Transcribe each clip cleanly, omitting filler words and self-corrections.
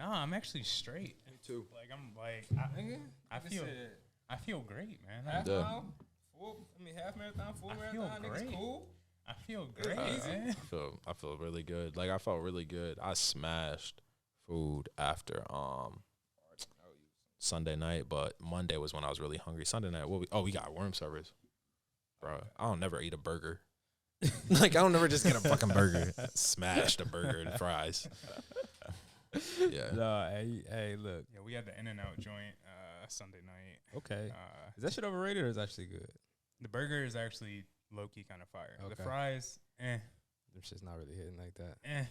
Nah, I'm actually straight. Me too. Like I feel great, man. Half mile, full. I mean, half marathon, full marathon. Niggas cool. I feel great, man. I feel really good. Like I felt really good. I smashed food after Sunday night, but Monday was when I was really hungry. Sunday night, we got worm service, bro. I don't never eat a burger. Like I don't never just get a fucking burger. Smashed a burger and fries. Yeah. No, hey, look. Yeah, we had the In-N-Out joint Sunday night. Okay. Is that shit overrated or is it actually good? The burger is actually low-key kind of fire. Okay. The fries, Them shit's not really hitting like that.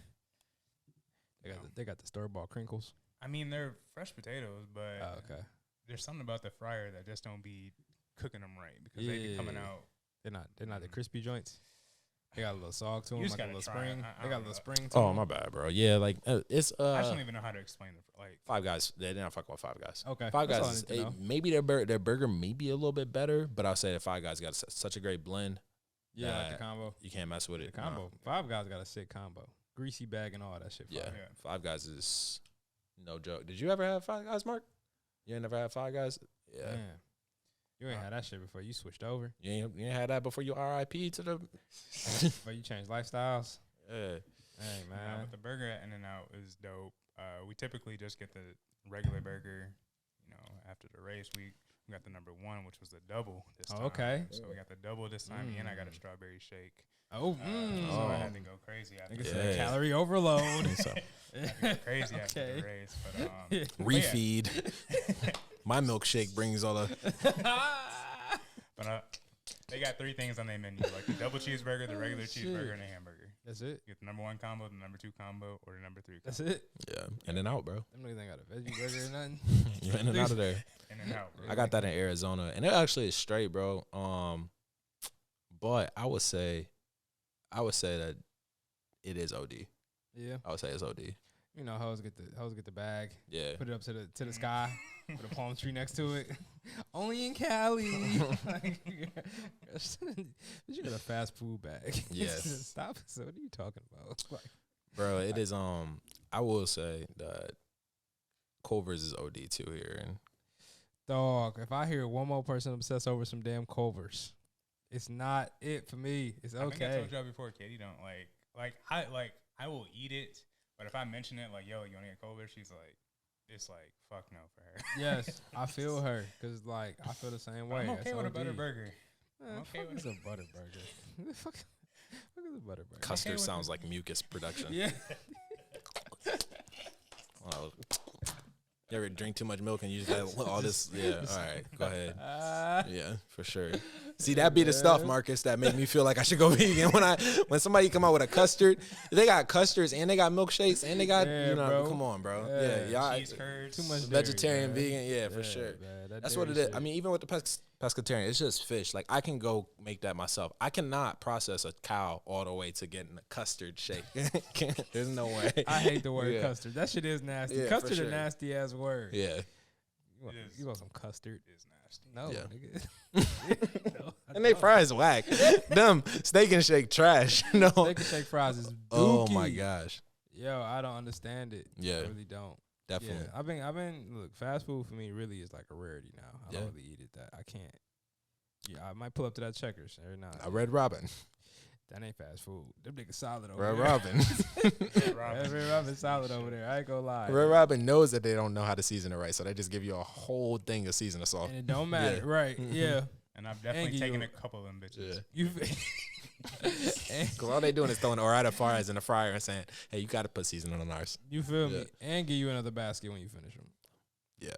They got the store-bought crinkles. I mean, they're fresh potatoes, but Okay. there's something about the fryer that just don't be cooking them right because they be coming out. They're not the crispy joints. They got a little sog to them, You like just a gotta little try 'em. spring. I They got a don't little know. spring to Oh them. my bad, bro. Yeah, like it's I just don't even know how to explain the Five Guys. They didn't fuck with Five Guys. Okay. Five That's all I Guys. need to know. Maybe their burger may be a little bit better, but I'll say that Five Guys got such a great blend. Yeah, like the that combo. You can't mess with it. The combo. Five Guys got a sick combo. Greasy bag and all that shit. Yeah. Fire. Five Guys is no joke. Did you ever have Five Guys, Mark? You ain't never had Five Guys? Yeah. Man. You ain't had that shit before. You switched over. You ain't had that before you RIP to the. Before you changed lifestyles. Yeah. Hey, Nah, man. but the burger at In-N-Out is dope. We typically just get the regular burger. You know, after the race, we got the number 1, which was the double this time. Okay. So we got the double this time, and I got a strawberry shake. Oh, So I had to go crazy after Nigga the said race. crazy overload. So, I had to go crazy after Okay. the race. But, refeed. My milkshake brings all the. but they got 3 things on their menu, like the double cheeseburger, the regular cheeseburger, and the hamburger. That's it. You get the number 1 combo, the number 2 combo, or the number 3 combo. That's it. Yeah. In and out, bro. Them niggas ain't got a veggie burger or nothing. You're in and out of there. In-N-Out, bro. I got that in Arizona, and it actually is straight, bro. But I would say that it is OD. Yeah. I would say it's OD. You know, hoes get the bag, Yeah. put it up to the sky, put a palm tree next to it. Only in Cali. Like, you got a fast food bag. Yes. Stop. So what are you talking about? Like, Bro, it is. I will say that Culver's is OD too here, and dog, if I hear one more person obsessed over some damn Culver's, it's not it for me. It's I think I okay. told y'all before, Katie don't I will eat it, but if I mention it, like, yo, you want to get Coogler? She's like, it's like, fuck no for her. Yes, I feel her because like I feel the same way. I'm okay That's with a OD. butter burger. Man, okay fuck with is a butter burger. Fuck is a butter burger. custard sounds like mucus production. Yeah. Wow. You ever drink too much milk and you just have all this? Yeah. All right. Go ahead. Yeah, for sure. See, that be the stuff, Marcus, that make me feel like I should go vegan. When somebody come out with a custard, they got custards and they got milkshakes and they got bro. come on, bro. Yeah. Y'all Cheese curds. Too much vegetarian, dairy, vegan, yeah, for man. sure. Man, That's what it dairy is. I mean, even with the pescatarian, it's just fish. Like I can go make that myself. I cannot process a cow all the way to getting a custard shake. There's no way. I hate the word Yeah. custard. That shit is nasty. Yeah, for Custard sure. a nasty ass word. Yeah. You want some custard? It's nasty. No, Yeah. nigga. No, I And they don't. fries whack. Them steak and shake trash. No. Steak and shake fries is Oh my dookie. gosh. Yo, I don't understand it. Yeah. I really don't. Definitely. Yeah, I've been look, fast food for me really is like a rarity now. I Yeah. don't really eat it that I can't. Yeah, I might pull up to that Checkers every now and A then. Red Robin. That ain't fast food. Them niggas solid over Red there. Robin. Red Robin solid over there. I ain't gonna lie. Red Robin knows that they don't know how to season it right, so they just give you a whole thing of seasoning salt. And it don't matter, Yeah. right? Yeah. And I've definitely give taken you- a couple of them bitches. Yeah. You Because all they doing is throwing Orada fries in the fryer and saying, hey, you got to put seasoning on ours. you feel Yeah. me? And give you another basket when you finish them. Yeah.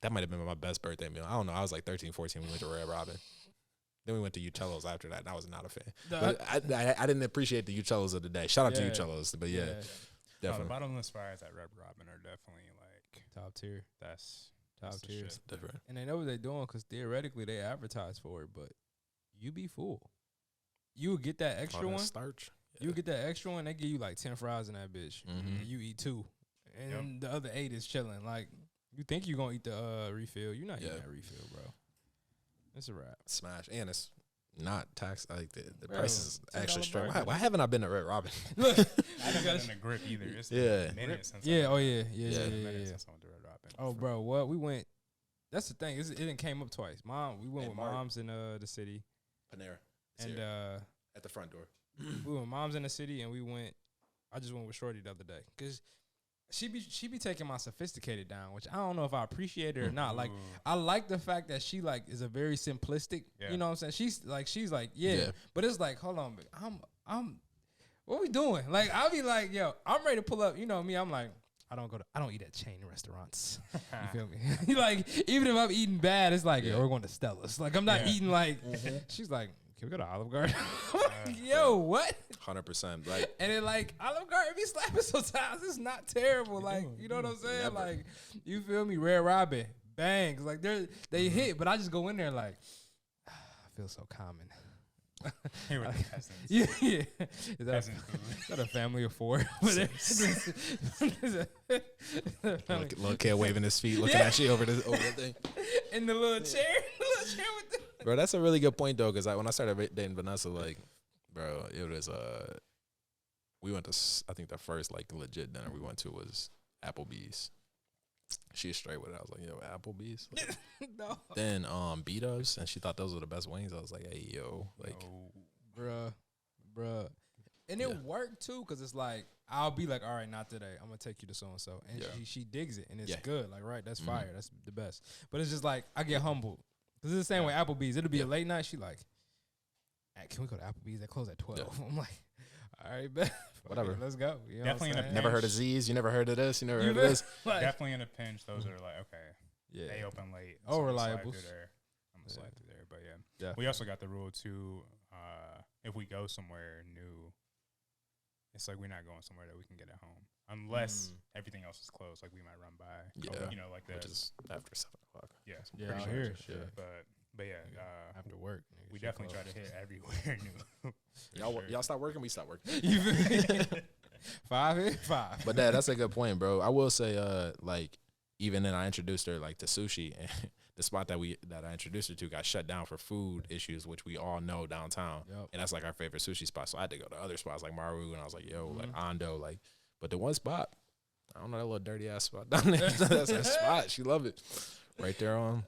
That might have been my best birthday meal. I don't know. I was like 13, 14 when we went to Red Robin. Then we went to Uccello's after that, and I was not a fan. But I didn't appreciate the Uccello's of the day. Shout out Yeah. to Uccello's. But yeah, No, the definitely. bottomless fries at Red Robin are definitely like Top tier. that's Top the tier. shit. Different. And they know what they're doing because theoretically they advertise for it, but you be full. You would get that extra All that one. starch. You would get that extra one. They give you like 10 fries in that bitch. Mhm. And you eat 2. And the other 8 is chilling. Like, you think you're going to eat the refill. You're not eating Yeah. that refill, bro. It's a wrap. Smash. And it's not tax. Like the Bro, price is actually $10 straight. burger. Why haven't I been to Red Robin? I haven't been in a grip either. It's Yeah. a minute since Yeah. I Oh yeah. It's Yeah. been a Yeah. minute Yeah. since I went to Red Robin. Oh, bro, what we went. That's the thing. It didn't came up twice. We went And with Mark. moms in the city, Panera. and At the front door. we went with moms in the city, and I just went with Shorty the other day because she be taking my sophisticated down, which I don't know if I appreciate it or not. Like, I like the fact that she like is a very simplistic. Yeah. You know what I'm saying? She's like yeah, but it's like hold on, I'm what we doing? Like I'll be like yo, I'm ready to pull up. You know me, I'm like. I don't eat at chain restaurants. You feel me? Like, even if I'm eating bad, it's like, we're going to Stella's. Like, I'm not eating like, she's like, can we go to Olive Garden? I'm like, yo, what? 100%. Like, And then, like, Olive Garden be slapping sometimes. It's not terrible. Like, you know what I'm saying? Never. Like, you feel me? Red Robin, bangs. Like, they hit, but I just go in there like, I feel so common. Here with the peasants. Yeah. Is Peasant food. that a family of four? little kid waving his feet, looking at you over the thing. In the little chair. With the Bro, that's a really good point, though, because when I started dating Vanessa, like, bro, it was, we went to, I think the first, like, legit dinner we went to was Applebee's. She was straight with it. I was like, yo, Applebee's? Like, no. then B-Dubs, and she thought those were the best wings. I was like, hey, yo, like, Bruh. And it worked, too, because it's like, I'll be like, all right, not today. I'm going to take you to so-and-so. And she digs it, and it's good. Like, right, that's fire. That's the best. But it's just like, I get humbled. Because it's the same way Applebee's. It'll be a late night. She like, hey, can we go to Applebee's? They close at 12. I'm like, all right, bet. Whatever. Let's go. You know Definitely what I'm in a saying? never heard of Z's? You never heard of this? You never heard of this? Like, Definitely in a pinch. Those are like, okay, yeah. they open late. Oh, so I'm gonna slide reliable. through there. I'm going to slide through there. But yeah. Yeah. We also got the rule, too, if we go somewhere new, it's like we're not going somewhere that we can get at home. Unless everything else is closed. Like, we might run by. Yeah. You know, like Which the. is after 7 o'clock. Yeah. Yeah, pretty out much. here, shit. But yeah, After work. nigga, we shit definitely try closed. to hit everywhere new. Y'all stop working, we stop working. You feel me? 5 here, 5. But that's a good point, bro. I will say, like, even then I introduced her like to sushi, and the spot that I introduced her to got shut down for food issues, which we all know downtown. Yep. And that's like our favorite sushi spot. So I had to go to other spots like Maru, and I was like, yo, like Ando, like. But the one spot, I don't know, that little dirty ass spot down there. That's her spot. She love it. Right there on.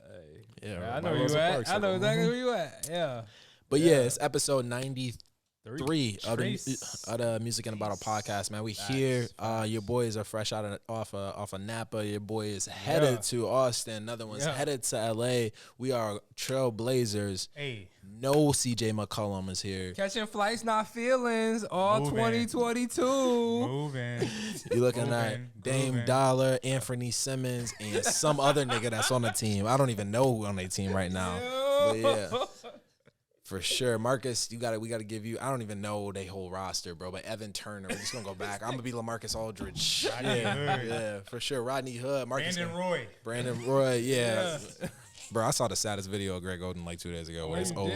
I know where you at. I know exactly where you at. Yeah. But yeah, it's episode 93 of the Music in a Bottle podcast, man. We here. Your boys are fresh off of Napa. Your boy is headed to Austin. Another one's headed to LA. We are trailblazers. Hey. No CJ McCollum is here. Catching flights, not feelings. All Moving. 2022. Moving. You looking at Dame grooving. Dollar, Anthony Simmons, and some other nigga that's on the team. I don't even know who on their team right now. But yeah. For sure. Marcus, we gotta give you, I don't even know they whole roster, bro, but Evan Turner, we're just gonna go back. I'm gonna be LaMarcus Aldridge. Yeah, for sure. Rodney Hood, Marcus Brandon Roy, yeah. Bro, I saw the saddest video of Greg Oden like 2 days ago where this old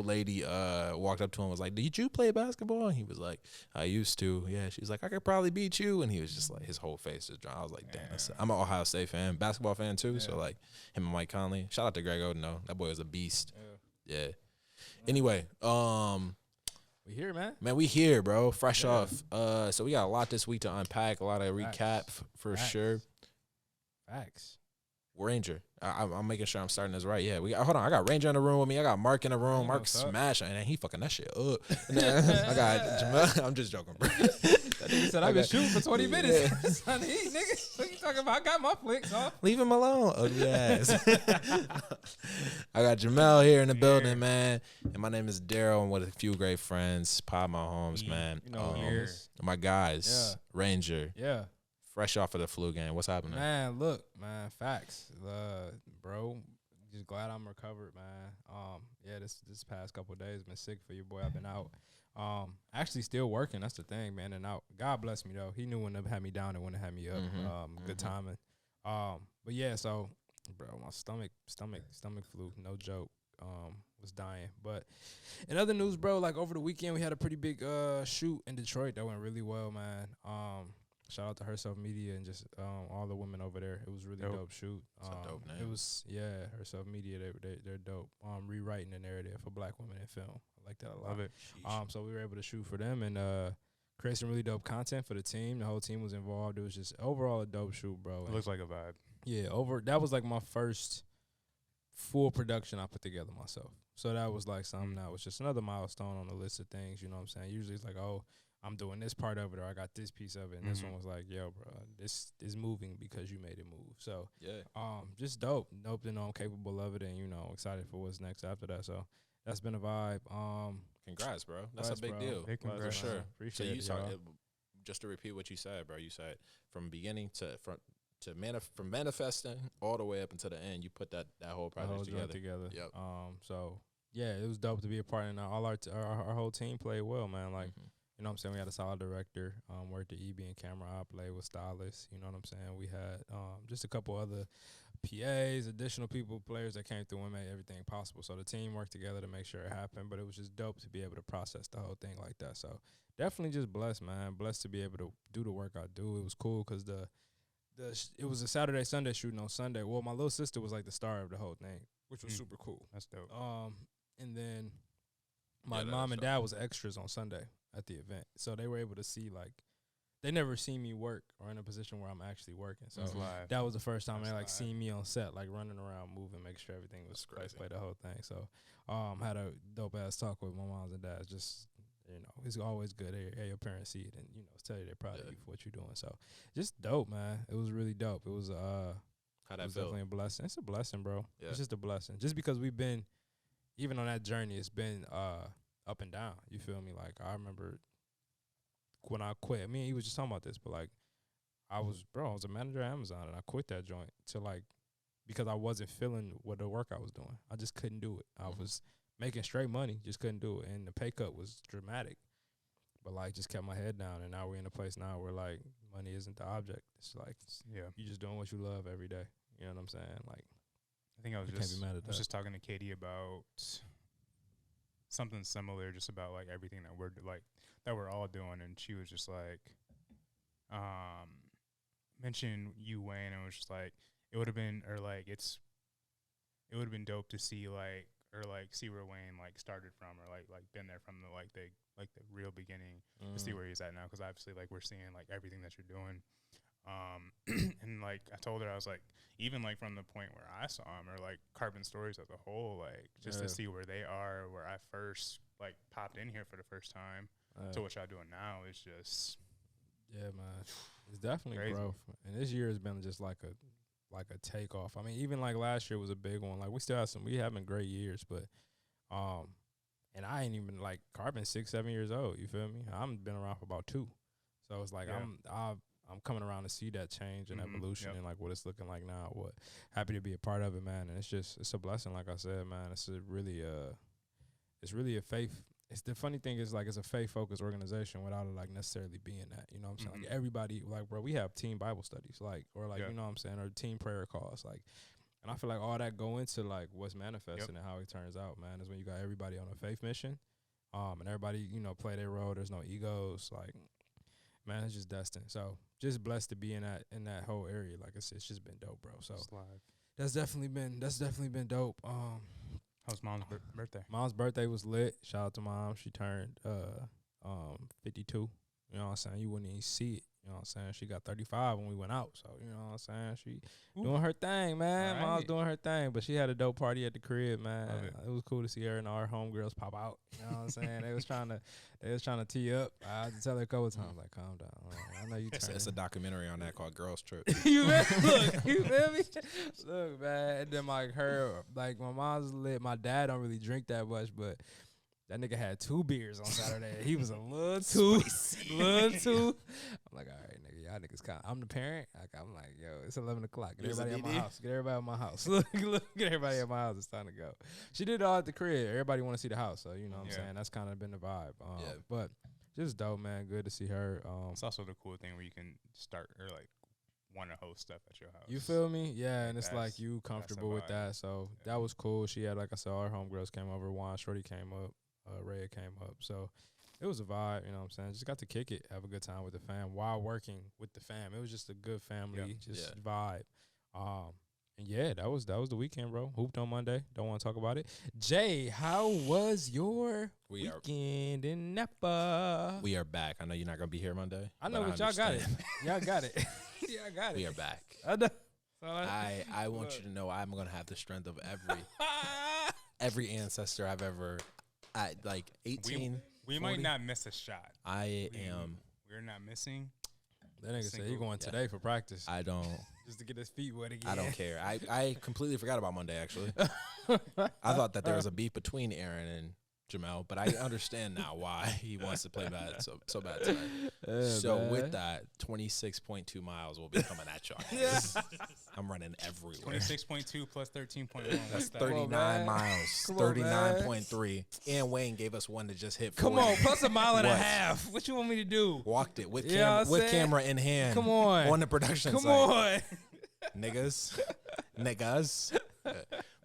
lady walked up to him and was like, did you play basketball? And he was like, I used to. Yeah, she's like, I could probably beat you. And he was just like, his whole face just drawn. I was like, damn, I'm an Ohio State fan, basketball fan too. So like him and Mike Conley. Shout out to Greg Oden though. That boy was a beast. Yeah. Anyway, we here, man. Man, we here, bro. Fresh off. So we got a lot this week to unpack, a lot of recap for sure. Facts. Ranger. I'm making sure I'm starting this right. Yeah, hold on. I got Ranger in the room with me. I got Mark in the room. Mark smashing, and he fucking that shit up. I got Jamele. I'm just joking, bro. That nigga said I've been shooting for 20 minutes. Son, nigga, what you talking about? I got my flicks off. Leave him alone. Ugly ass. I got Jamele here in the building, man. And my name is Darryl. I'm with a few great friends. Pod my homes, man. You know, my guys. Ranger. Yeah. Fresh off of the flu game. What's happening? Man, look, man, facts. Bro, just glad I'm recovered, man. Yeah, this past couple of days been sick for your boy. I've been out. Actually still working. That's the thing, man. And out. God bless me though. He knew when to have me down and when to have me up. Good timing. But yeah, so bro, my stomach flu, no joke. Was dying. But in other news, bro, like over the weekend we had a pretty big shoot in Detroit that went really well, man. Shout out to Herself Media and just all the women over there. It was really dope shoot. It's a dope name. It was Herself Media. They're dope. rewriting the narrative for Black women in film. I like that a lot. Love it. So we were able to shoot for them and create some really dope content for the team. The whole team was involved. It was just overall a dope shoot, bro. It looks like a vibe. Yeah, that was like my first full production I put together myself. So that was like something that was just another milestone on the list of things, you know what I'm saying? Usually it's like, oh, I'm doing this part of it or I got this piece of it. And this one was like, yo, bro, this is moving because you made it move. So, just dope. Dope to know I'm capable of it and, you know, excited for what's next after that. So that's been a vibe. Congrats, bro. That's a big deal. Big congrats. For sure. Appreciate So it, just to repeat what you said, bro, you said from beginning from manifesting all the way up until the end, you put that whole project together. Yep. So yeah, it was dope to be a part, and all our whole team played well, man. Like, you know what I'm saying? We had a solid director, worked at EB and camera op, played with stylists, you know what I'm saying? We had just a couple other PAs, additional players that came through and made everything possible. So the team worked together to make sure it happened, but it was just dope to be able to process the whole thing like that. So definitely just blessed, man. Blessed to be able to do the work I do. It was cool because it was a Saturday, Sunday shooting on Sunday. Well, my little sister was like the star of the whole thing, which was super cool. That's dope. And then my mom and dad was extras on Sunday at the event. So they were able to see, like, they never seen me work or in a position where I'm actually working. So that was the first time they, like, seen me on set, like, running around, moving, making sure everything was play the whole thing. So had a dope-ass talk with my moms and dads. Just, you know, it's always good. Hey, your parents see it and, you know, tell you they're proud of you for what you're doing. So just dope, man. It was really dope. It was how'd that feel? Definitely a blessing. It's a blessing, bro. Yeah. It's just a blessing. Just because we've been, even on that journey, it's been up and down. You feel me? Like, I remember when I quit, I mean, he was just talking about this, but, like, I was a manager at Amazon, and I quit that joint to, like, because I wasn't feeling what the work I was doing. I just couldn't do it. I was making straight money, just couldn't do it. And the pay cut was dramatic. But, like, just kept my head down. And now we're in a place now where, like, money isn't the object. It's like, you just doing what you love every day. You know what I'm saying? Like, I think I was just talking to Katie about something similar, just about, like, everything that we're all doing. And she was just like, mentioned you, Wayne, and it was just like, it would have been dope to see, like, or, like, see where Wayne, like, started from, or, like been there from the real beginning to see where he's at now. Because obviously, like, we're seeing, like, everything that you're doing. And, like, I told her, I was like, even, like, from the point where I saw him, or, like, Carbon Stories as a whole, like, just to see where they are, where I first, like, popped in here for the first time to what y'all doing now is just, yeah, man, it's definitely crazy. Growth. And this year has been just like a takeoff. I mean, even like last year was a big one. Like, we having great years, but and I ain't even, like, Carbon 6-7 years old. You feel me? I've been around for about 2, so it's like I'm coming around to see that change and evolution and, like, what it's looking like now. Happy to be a part of it, man. And it's a blessing, like I said, man. It's really a faith. It's the funny thing is, like, it's a faith-focused organization without it, like, necessarily being that. You know what I'm saying? Like, everybody, like, bro, we have team Bible studies, like, or, like, you know what I'm saying, or team prayer calls, like, and I feel like all that go into, like, what's manifesting and how it turns out, man, is when you got everybody on a faith mission, and everybody, you know, play their role. There's no egos, like, man, it's just destined. So just blessed to be in that whole area. Like I said, it's just been dope, bro. So that's definitely been dope. How's Mom's birthday? Mom's birthday was lit. Shout out to Mom. She turned 52. You know what I'm saying? You wouldn't even see it. You know what I'm saying? She got 35 when we went out. So, you know what I'm saying? She doing her thing, man. Right. Mom's doing her thing. But she had a dope party at the crib, man. It was cool to see her and our homegirls pop out. You know what I'm saying? They was trying to tee up. I had to tell her a couple times, like, calm down. I know you It's a documentary on that called Girls Trip. You feel me? Look, man. And then, like, my mom's lit. My dad don't really drink that much, but that nigga had 2 beers on Saturday. He was a little too. I'm like, all right, nigga, y'all niggas kind. I'm the parent. I'm like, yo, it's 11 o'clock. Get everybody at my house. Get everybody at my house. Look, get everybody at my house. It's time to go. She did it all at the crib. Everybody want to see the house, so you know what I'm saying. That's kind of been the vibe. But just dope, man. Good to see her. It's also the cool thing where you can start or, like, want to host stuff at your house. You feel me? Yeah, and it's like you comfortable with that. So that was cool. She had, like I said, our homegirls came over. Juan Shorty came up. Rhea came up. So it was a vibe, you know what I'm saying? Just got to kick it, have a good time with the fam while working with the fam. It was just a good family, vibe. Yeah, that was the weekend, bro. Hooped on Monday. Don't want to talk about it. Jay, how was your weekend in Napa? We are back. I know you're not gonna be here Monday. I know, but y'all got it. Y'all got it. Y'all got it. We are back. I know. I want you to know I'm gonna have the strength of every ancestor I've ever. At like 18. We might not miss a shot. We're not missing. That nigga said he going today for practice. I don't. Just to get his feet wet again. I don't care. I completely forgot about Monday, actually. I thought that there was a beef between Aaron and Jamele, but I understand now why he wants to play bad so bad tonight. So with that, 26.2 miles will be coming at y'all. I'm running everywhere. 26.2 plus 13.1. That's 39 miles. 39.3. And Wayne gave us one to just hit 40. Come on, plus a mile and a half. What you want me to do? Walked it with camera in hand. Come on. The production Come site. on. Niggas.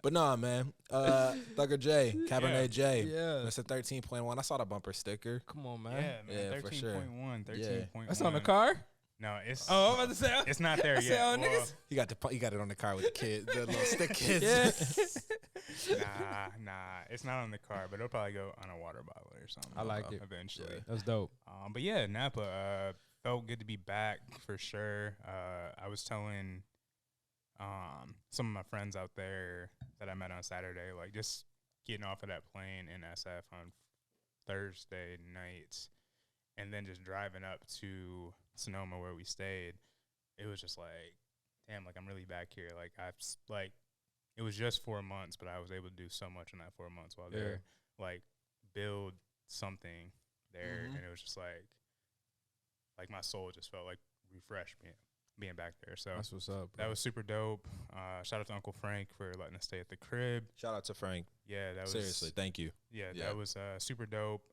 But nah, man. Thugger J, Cabernet J. Yeah. That's a 13.1. I saw the bumper sticker. Come on, man. Yeah, man. 13.1. For sure. 13.1. That's on the car? No, it's. Oh, I'm about to say. It's not there yet. Well, niggas. He got it on the car with the kid, the little stick kids. Nah. It's not on the car, but it'll probably go on a water bottle or something. I like it. Eventually. Yeah. That's dope. But yeah, Napa felt good to be back for sure. I was telling some of my friends out there that I met on Saturday, like just getting off of that plane in SF on Thursday night and then just driving up to Sonoma where we stayed, it was just like, damn, like I'm really back here. Like it was just 4 months, but I was able to do so much in that 4 months while there, like build something there. And it was just like my soul just felt like refreshed being back there. So that's what's up, bro. That was super dope. Shout out to Uncle Frank for letting us stay at the crib. Shout out to Frank. Yeah, that was seriously, thank you. Yeah, that was super dope.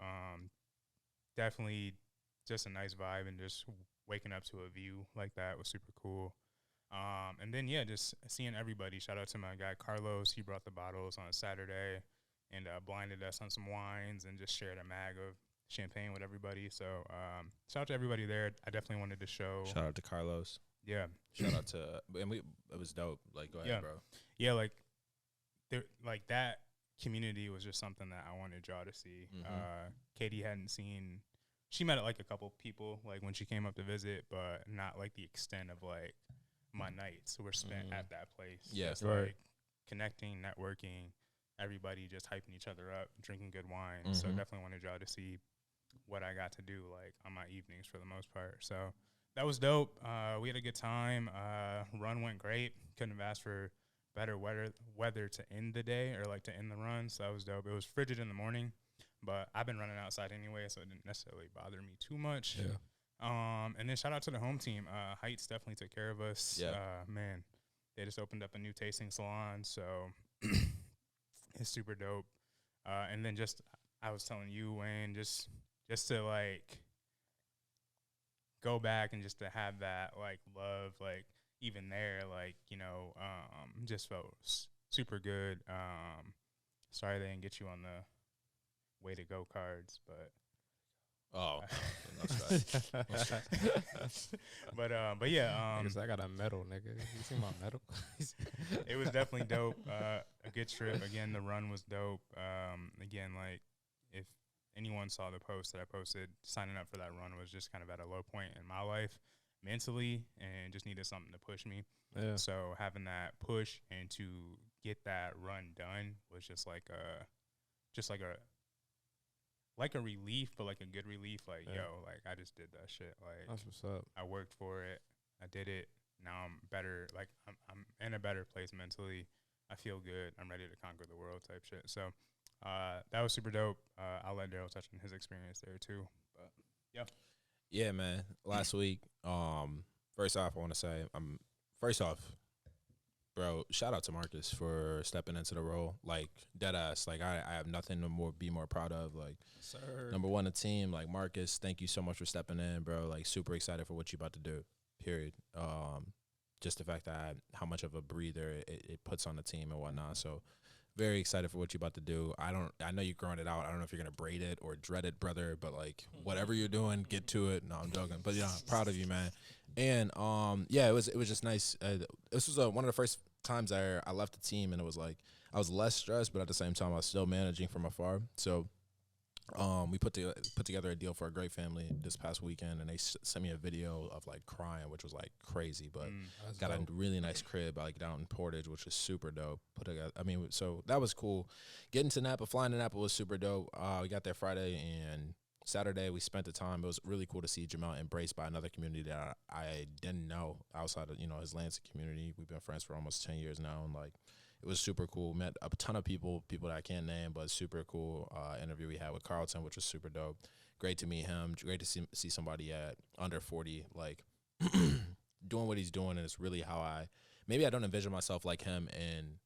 Definitely just a nice vibe, and just waking up to a view like that was super cool. And then just seeing everybody. Shout out to my guy Carlos. He brought the bottles on a Saturday and blinded us on some wines and just shared a mag of champagne with everybody. So shout out to everybody there. I definitely wanted to show. Shout out to Carlos. Yeah. Shout out to it was dope. Like, go ahead, bro. Yeah, like there, like that community was just something that I wanted y'all to see. Katie hadn't seen. She met like a couple people like when she came up to visit, but not like the extent of like my nights were spent at that place. Yes, like connecting, networking, everybody just hyping each other up, drinking good wine. So definitely wanted y'all to see what I got to do like on my evenings for the most part. So that was dope. We had a good time. Run went great. Couldn't have asked for better weather to end the day or like to end the run. So that was dope. It was frigid in the morning, but I've been running outside anyway, so it didn't necessarily bother me too much. Yeah. And then shout out to the home team. Heitz definitely took care of us. Yeah. Man, they just opened up a new tasting salon, so it's super dope. And then I was telling you, Wayne, just to like go back and just to have that like love, like even there, like, you know, just felt super good. Sorry they didn't get you on the way to go cards, but no stress. but yeah, I got a medal, nigga. You see my medal? It was definitely dope. A good trip. Again, the run was dope. Again, like if anyone saw the post that I posted, signing up for that run was just kind of at a low point in my life mentally and just needed something to push me. Yeah. So having that push and to get that run done was just like a relief, but like a good relief. Like, yo, like I just did that shit. Like that's what's up. I worked for it. I did it. Now I'm better. Like I'm in a better place mentally. I feel good. I'm ready to conquer the world type shit. So that was super dope. I'll let Darryl touch on his experience there too. But yeah. Yeah, man. Last week, first off, I want to say, bro, shout out to Marcus for stepping into the role. Like, dead ass. Like, I have nothing to be more proud of. Like, sir. Number one, the team. Like, Marcus, thank you so much for stepping in, bro. Like, super excited for what you're about to do, period. Just the fact that how much of a breather it puts on the team and whatnot. So, very excited for what you're about to do. I know you're growing it out. I don't know if you're going to braid it or dread it, brother, but, like, whatever you're doing, get to it. No, I'm joking. But, yeah, proud of you, man. And, yeah, it was just nice. This was one of the first times I left the team and it was like I was less stressed, but at the same time I was still managing from afar. So we put together a deal for a great family this past weekend, and they sent me a video of like crying, which was like crazy. But got dope. A really nice crib like down in Portage, which is super dope. So that was cool. Getting to Napa, flying to Napa was super dope. We got there Friday and Saturday. We spent the time. It was really cool to see Jamele embraced by another community that I didn't know outside of his Lansing community. We've been friends for almost 10 years now, and like. It was super cool. Met a ton of people that I can't name, but super cool interview we had with Carlton, which was super dope. Great to meet him. Great to see somebody at under 40, like, doing what he's doing, and it's really how maybe I don't envision myself like him in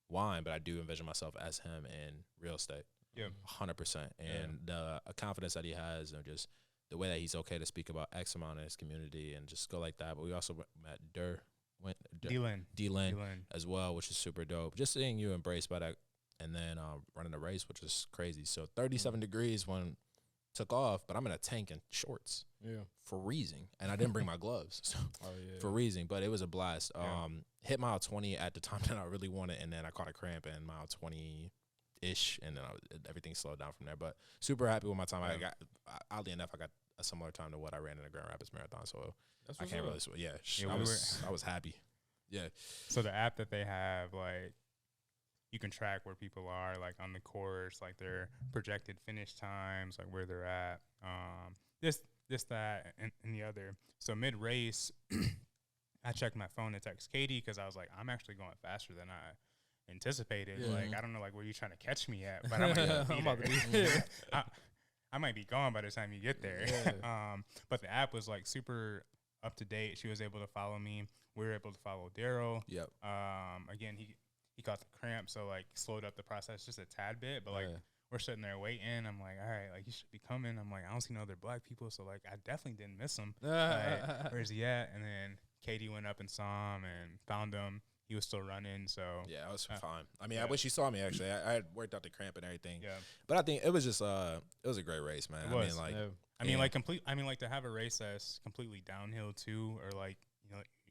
wine, but I do envision myself as him in real estate. Yeah. 100%. And the confidence that he has and just the way that he's okay to speak about X amount in his community and just go like that. But we also met D-Lin as well, which is super dope. Just seeing you embraced by that, and then running a race, which is crazy. So 37 degrees when took off, but I'm in a tank and shorts, freezing, and I didn't bring my gloves, so freezing. But it was a blast. Hit mile 20 at the time that I really wanted, and then I caught a cramp in mile 20-ish, and then everything slowed down from there. But super happy with my time. I got, oddly enough, I got a similar time to what I ran in the Grand Rapids Marathon, so. I can't really. I was happy. Yeah. So the app that they have, like, you can track where people are, like on the course, like their projected finish times, like where they're at. This, that, and the other. So mid race, I checked my phone to text Katie because I was like, I'm actually going faster than I anticipated. Yeah. Like, I don't know, like, where you trying to catch me at, but I might be gone by the time you get there. Yeah. But the app was like super up to date. She was able to follow me. We were able to follow Darryl. Yep. Again, he caught the cramp, so like slowed up the process just a tad bit. But like we're sitting there waiting. I'm like, all right, like you should be coming. I'm like, I don't see no other black people, so like I definitely didn't miss him. Like, where's he at? And then Katie went up and saw him and found him. He was still running, so yeah, I was fine. I mean, I wish he saw me actually. I had worked out the cramp and everything. Yeah, but I think it was just it was a great race, man. I mean, like to have a race that's completely downhill too, or like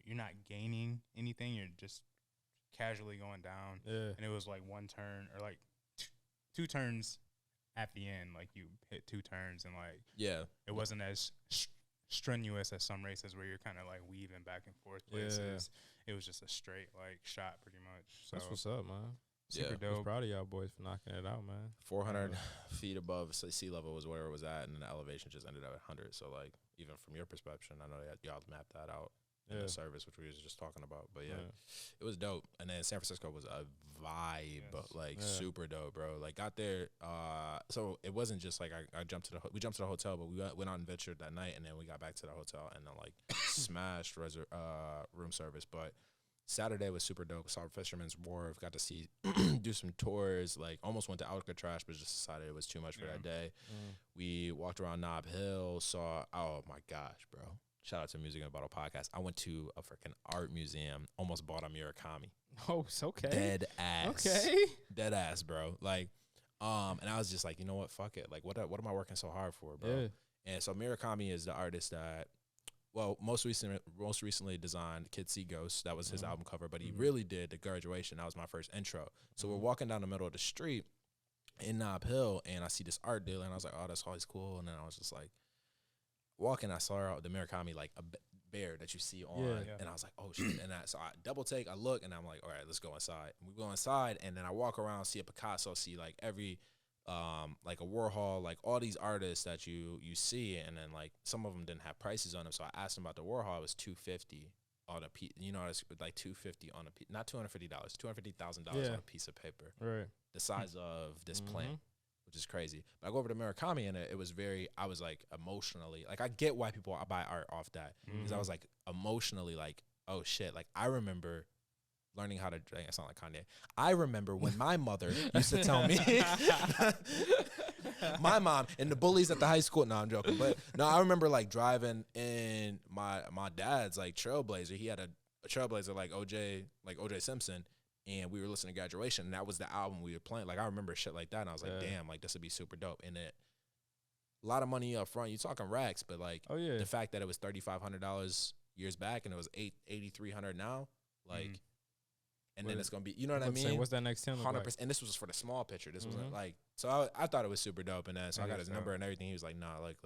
you're not gaining anything, you're just casually going down. Yeah, and it was like one turn or like two turns at the end. Like you hit two turns and like it wasn't as strenuous as some races where you're kind of like weaving back and forth places. It was just a straight like shot pretty much. So that's what's up, man. Super dope. I was proud of y'all boys for knocking it out, man. 400 feet above sea level was where it was at, and then the elevation just ended up at 100. So like even from your perception, I know that y'all mapped that out in the service, which we was just talking about. But it was dope. And then San Francisco was a vibe, super dope, bro. Like got there, so it wasn't just like I jumped to we jumped to the hotel, but we went out and ventured that night, and then we got back to the hotel and then like smashed room service. But Saturday was super dope. Saw Fisherman's Wharf, got to see do some tours, like almost went to Alcatraz, but just decided it was too much for that day. We walked around Nob Hill, saw, oh my gosh, bro. Shout out to Music and Bottle Podcast. I went to a freaking art museum, almost bought a Murakami. Oh, it's okay. Dead ass. Okay. Dead ass, bro. Like, and I was just like, you know what, fuck it. Like, what am I working so hard for, bro? Yeah. And so Murakami is the artist that, well, most recently designed Kids See Ghosts. That was his album cover, but he really did the Graduation. That was my first intro. So we're walking down the middle of the street in Nob Hill, and I see this art dealer, and I was like, oh, that's always cool. And then I was just like, walking, I saw the Murakami, like a bear that you see on, and I was like, oh, shit. And so I double take, I look, and I'm like, all right, let's go inside. And we go inside, and then I walk around, see a Picasso, see like every like a Warhol, like all these artists that you see, and then like some of them didn't have prices on them. So I asked them about the Warhol. It was $250 on a piece. You know, it's like $250 on a piece, not $250, $250,000 on a piece of paper, right? The size of this plant, which is crazy. But I go over to Murakami, and it was I was like emotionally, like I get why people buy art off that, because I was like emotionally like, oh shit, like I remember learning how to drink. I sound like Kanye. I remember when my mother used to tell me, my mom and the bullies at the high school. No, I'm joking. But no, I remember like driving in my dad's like Trailblazer. He had a Trailblazer like OJ Simpson, and we were listening to Graduation, and that was the album we were playing. Like I remember shit like that, and I was like, damn, like this would be super dope. And a lot of money up front. You talking racks, but like the fact that it was $3,500 years back, and it was $8,300 now, like. and then it's gonna be, you know what I mean? Say, what's that next 10 look 100%. like? And this was for the small picture. This wasn't like, so I thought it was super dope. And then so I got his number and everything. He was like, nah, like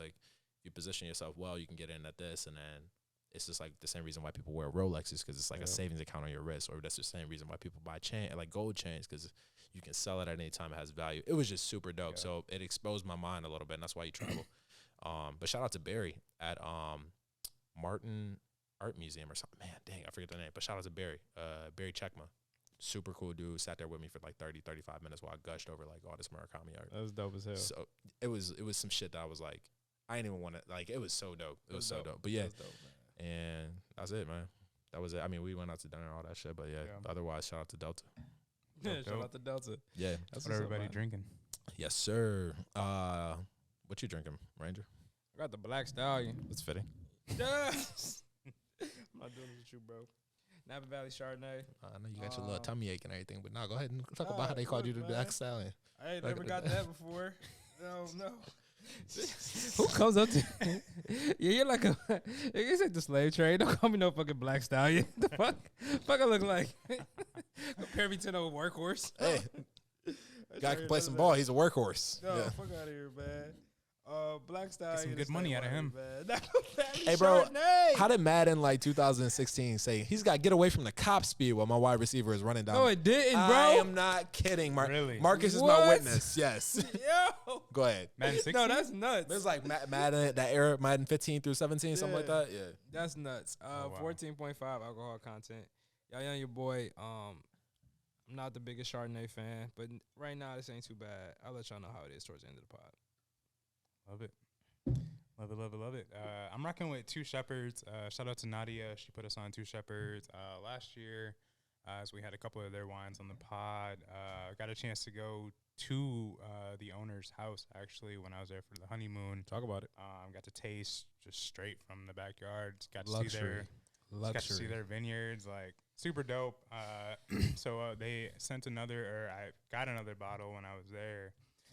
you position yourself well, you can get in at this, and then it's just like the same reason why people wear Rolexes, because it's like a savings account on your wrist, or that's the same reason why people buy like gold chains, because you can sell it at any time. It has value. It was just super dope. So it exposed my mind a little bit, and that's why you travel. But shout out to Barry at Martin Art Museum or something. Man, dang, I forget the name. But shout out to Barry, Barry Checkma. Super cool dude. Sat there with me for like 30, 35 minutes while I gushed over like all this Murakami art. That was dope as hell. So it was some shit that I was like, I didn't even want to, like, it was so dope. It was so dope. But yeah, dope, man. and that's it, man. That was it. I mean, we went out to dinner and all that shit, but yeah. Otherwise, shout out to Delta. Shout out to Delta. Yeah. That's what everybody drinking. Yes, sir. What you drinking, Ranger? I got the Black Stallion. That's fitting. Yes. I'm not doing this with you, bro. Napa Valley Chardonnay. I know you got your little tummy ache and everything, but go ahead and talk about how they called you the Black Stallion. I ain't never got that before. No. Who comes up to yeah, you're like a it's like the slave trade. Don't call me no fucking Black Stallion. The fuck I look like? Compare me to no workhorse. Hey, guy can play some ball. He's a workhorse. No, fuck out of here, man. Black Stallion. Get some good money out of him. Hey, bro, how did Madden like 2016 say he's got to get away from the cop speed while my wide receiver is running down? No, it didn't, bro. I am not kidding, Really? Marcus is my witness. Yes. Yo. Go ahead. Madden 16? No, that's nuts. There's like Madden, that era, Madden 15 through 17, something like that. Yeah. That's nuts. 14.5 alcohol content. Y'all young your boy. I'm not the biggest Chardonnay fan, but right now this ain't too bad. I'll let y'all know how it is towards the end of the pod. Love it. Love it. I'm rocking with Two Shepherds. Shout out to Nadia. She put us on Two Shepherds last year, as we had a couple of their wines on the pod. Got a chance to go to the owner's house, actually, when I was there for the honeymoon. Talk about it. Got to taste just straight from the backyard. Got to see their vineyards, like super dope. So they sent I got another bottle when I was there,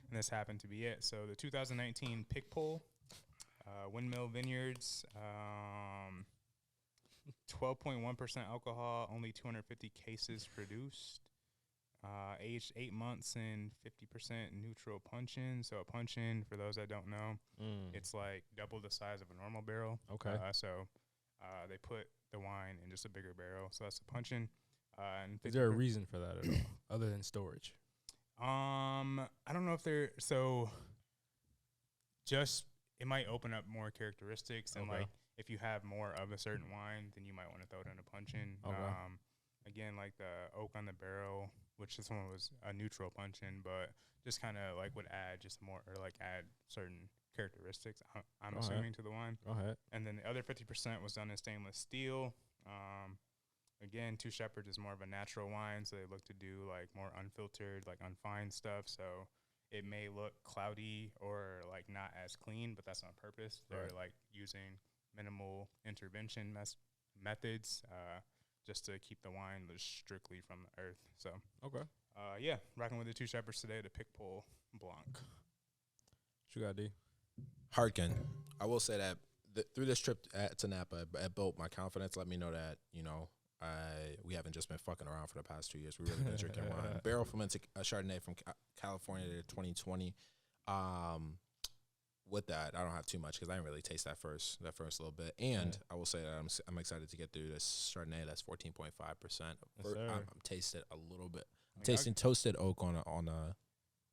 and this happened to be it. So the 2019 Pick Poll, Windmill Vineyards, 12.1% alcohol, only 250 cases produced. Aged 8 months in 50% neutral puncheon. So a puncheon, for those that don't know, it's like double the size of a normal barrel. Okay. So they put the wine in just a bigger barrel. So that's a puncheon. And is there a reason for that at all, other than storage? I don't know if they're just it might open up more characteristics, and like if you have more of a certain wine, then you might want to throw it in a puncheon. Again, like the oak on the barrel, which this one was a neutral puncheon, but just kind of like would add just more, or like add certain characteristics, I'm assuming, to the wine. Go ahead. And then the other 50% was done in stainless steel. Again, Two Shepherds is more of a natural wine, so they look to do like more unfiltered, like unfined stuff. So it may look cloudy or like not as clean, but that's on purpose. They're like using minimal intervention methods just to keep the wine strictly from the earth. So yeah, rocking with the Two Shepherds today, the Pick Poll Blanc. What you got, D? Harkin. I will say that through this trip to Napa, it built my confidence. Let me know that, we haven't just been fucking around for the past 2 years. We really been drinking wine. Barrel fermented Chardonnay from California to 2020. With that, I don't have too much because I didn't really taste that first little bit. And I will say that I'm excited to get through this Chardonnay that's 14.5%. I'm tasting a little bit. I'm tasting toasted oak on a.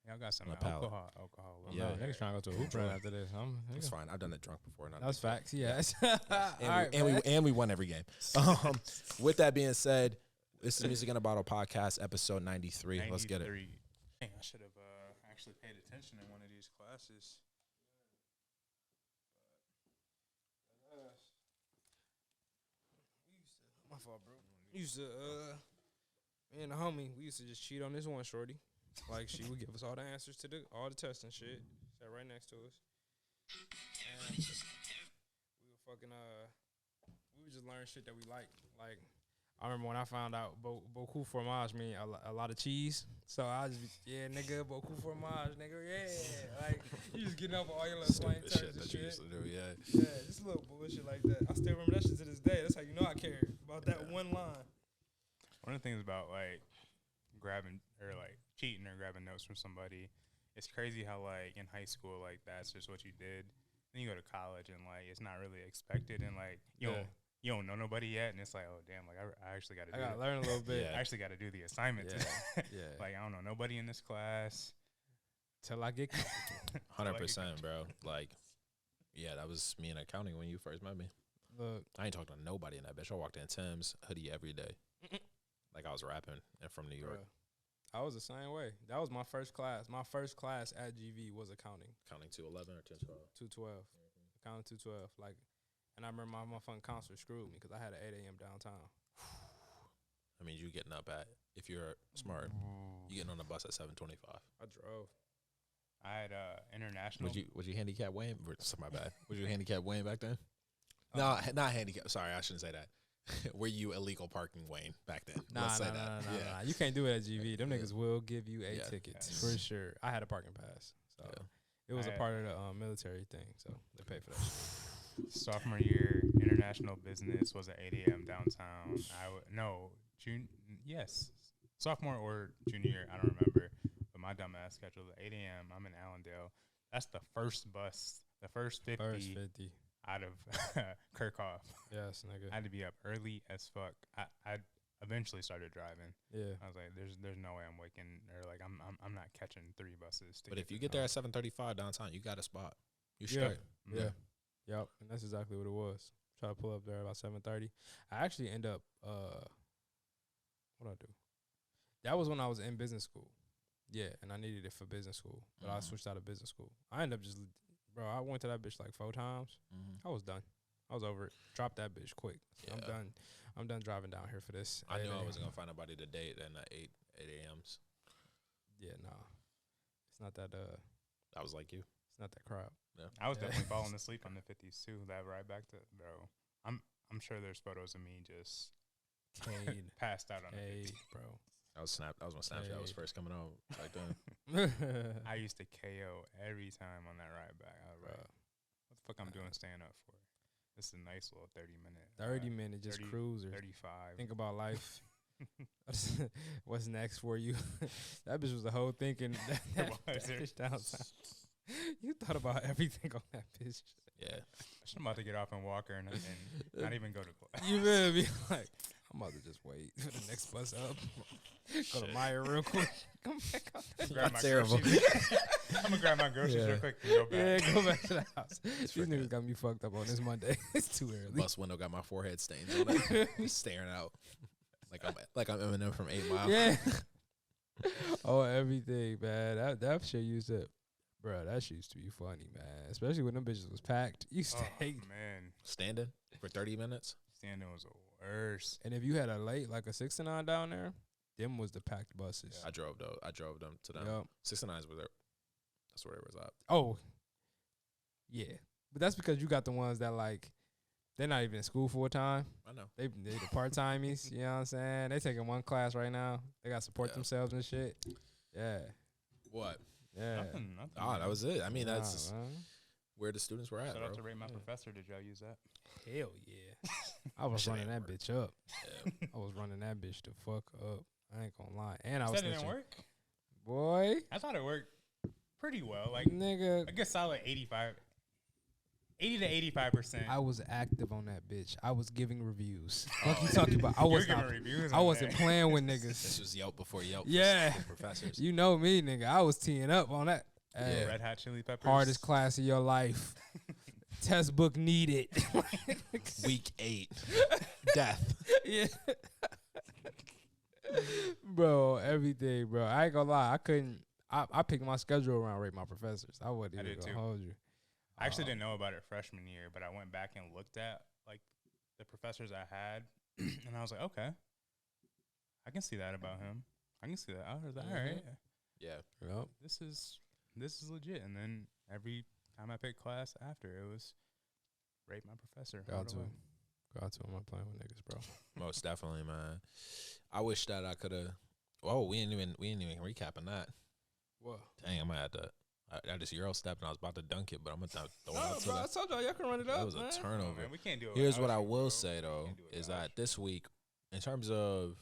Y'all got some alcohol. Yeah, niggas trying to go to a hoop run after this. It's fine. I've done it drunk before. That's facts. Yes. And we won every game. With that being said, this is Music in a Bottle podcast, episode 93. Let's get it. Dang, I should have actually paid attention in one of these classes. My fault, bro. Me and the homie, we used to just cheat on this one shorty. Like, she would give us all the answers to all the tests and shit. Sat right next to us. And we would just learn shit that we like. Like, I remember when I found out beaucoup fromage mean a lot of cheese. So I just, nigga, beaucoup fromage, nigga, yeah. Like, you just getting up with all your little slang terms and shit. You used to do, Yeah, just a little bullshit like that. I still remember that shit to this day. That's how you know I cared about that one line. One of the things about like grabbing or like cheating or grabbing notes from somebody, it's crazy how like in high school like that's just what you did. Then you go to college and like it's not really expected and like you don't know nobody yet and it's like, oh damn, like I actually got to learn a little bit. I actually got to do the assignment. Yeah. Like I don't know nobody in this class till I get 100%, bro. Like, yeah, that was me in accounting when you first met me. Look, I ain't talking to nobody in that bitch. I walked in Tim's hoodie every day, like I was rapping and from New York. I was the same way. That was my first class. My first class at GV was accounting. Accounting 211 or 1012? 212. Accounting 212. Like, and I remember my motherfucking counselor screwed me because I had an 8 a.m. downtown. I mean, you getting up at, if you're smart, you getting on the bus at 7:25. I drove. I had international. Was you handicap weighing? My bad. Was you handicap weighing back then? No, not handicap. Sorry, I shouldn't say that. Were you illegal parking, Wayne, back then? Nah. You can't do it at GV. Them niggas will give you a ticket for sure. I had a parking pass, so it was a part of the military thing, so they pay for that shit. Sophomore year, international business was at 8 a.m. downtown. Sophomore or junior year, I don't remember. But my dumb ass scheduled at 8 a.m. I'm in Allendale. That's the first bus, the first 50. Out of Kirchhoff. Yes, nigga. I had to be up early as fuck. I eventually started driving. Yeah. I was like, there's no way I'm waking or like I'm not catching 3 buses. But if you get there at 7:35 downtown, you got a spot. You straight. Mm-hmm. Yeah. Yep. And that's exactly what it was. Try to pull up there about 7:30. I actually end up what I do? That was when I was in business school. Yeah, and I needed it for business school, but I switched out of business school. I ended up just. Bro, I went to that bitch like 4 times. I was done. I was over it. Dropped that bitch quick. Yeah. I'm done driving down here for this. I knew I wasn't going to find nobody to date at 8 a.m.s. Yeah, nah. It's not that, I was like you. It's not that crowd. Yeah. I was definitely falling asleep on the 50s too. That ride back to, bro. I'm sure there's photos of me just passed out on the 50s. Bro. That was when Snapchat was first coming out back then. I used to KO every time on that ride back. I was like, what the fuck I'm doing staying up for? This is a nice little 30-minute. 30-minute, just cruiser. 35. Think about life. What's next for you? That bitch was the whole thinking. That bitch downtown. You thought about everything on that bitch. Yeah. I'm about to get off and walk her and not even go to class. You feel me? Like, I'm about to just wait for the next bus up. Go to Meyer real quick. Come back out there. Grab my terrible. I'm gonna grab my groceries real quick and go back. Yeah, go back to the house. These niggas got me fucked up on this Monday. It's too early. Bus window got my forehead stains on it. Just staring out. Like I'm Eminem from 8 Mile. Yeah. Oh, everything, man. That shit used to, bro. That shit used to be funny, man. Especially when them bitches was packed. You stay, man. Standing for 30 minutes. Standing was the worst. And if you had a late, like a 6 to 9 down there, them was the packed buses. I drove them to them. Yep. 6 to 9s were there. That's where it was at. Oh, yeah. But that's because you got the ones that like they're not even in school full time. I know. They the part timies. You know what I'm saying? They taking one class right now. They got to support themselves and shit. Yeah. What? Yeah. Nothing. Oh, that was it. I mean, that's where the students were at. Shout out to Rate My Professor. Did y'all use that? Hell yeah. I was running that bitch up. Yeah. I was running that bitch the fuck up. I ain't gonna lie. And I was That didn't work? Boy. I thought it worked pretty well. Like, nigga. I guess solid 80 to 85%. I was active on that bitch. I was giving reviews. What you talking about? I wasn't playing with niggas. This was Yelp before Yelp. Yeah. For professors. You know me, nigga. I was teeing up on that. Red Hot Chili Peppers. Hardest class of your life. Textbook needed. Week 8. Death. Yeah. Bro, everything, bro. I ain't gonna lie. I picked my schedule around Rate My Professors. I wasn't even gonna hold you. I actually didn't know about it freshman year, but I went back and looked at like the professors I had, and I was like, okay, I can see that about him. I can see that. I was like, all right, yeah, yep. This is legit. And then every time I picked class after, it was Rate My Professor. Got to. I'm not playing with niggas, bro. Most definitely, man. I wish that I could have. Oh, we ain't even recapping that. What? Dang, I might have to. I just Euro stepped and I was about to dunk it, but I'm gonna throw it out to bro, I told y'all can run it up. That was man. a turnover. Man, we can't do it. Here's what I will say though, is that this week, in terms of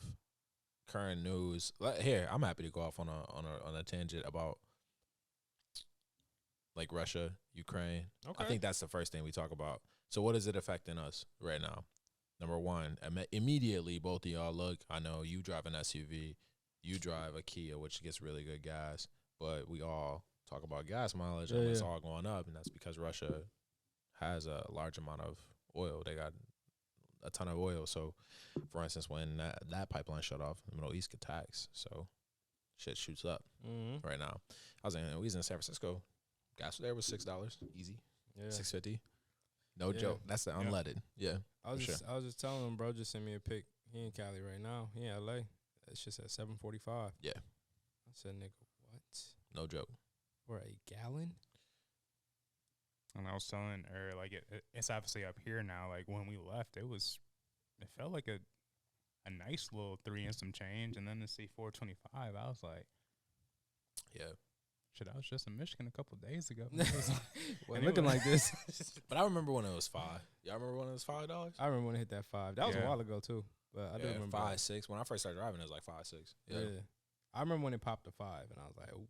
current news. Here, I'm happy to go off on a tangent about like Russia, Ukraine. Okay. I think that's the first thing we talk about. So what is it affecting us right now? Number one, immediately both of y'all look. I know you drive an SUV, you drive a Kia, which gets really good gas, but we all talk about gas mileage and it's all going up, and that's because Russia has a large amount of oil. They got a ton of oil. So, for instance, when that pipeline shut off, the Middle East could tax. So, shit shoots up right now. We was in San Francisco. Gas there was $6 easy. Yeah. $6.50. No joke. That's the unleaded. Yeah. I was just telling him, bro, just send me a pic. He in Cali right now. He in LA. It's just at $7.45. Yeah. I said, nigga, what? No joke. For a gallon? And I was telling her, like, it's obviously up here now. Like, when we left, it felt like a nice little 3 and some change. And then to see $4.25, I was like, yeah. Shit, I was just in Michigan a couple of days ago. Well, looking like this. But I remember when it was $5. Y'all remember when it was $5? I remember when it hit that $5. That was a while ago, too. But I do remember 5, 6. When I first started driving, it was like 5, 6. Yeah. I remember when it popped to 5, and I was like, ooh.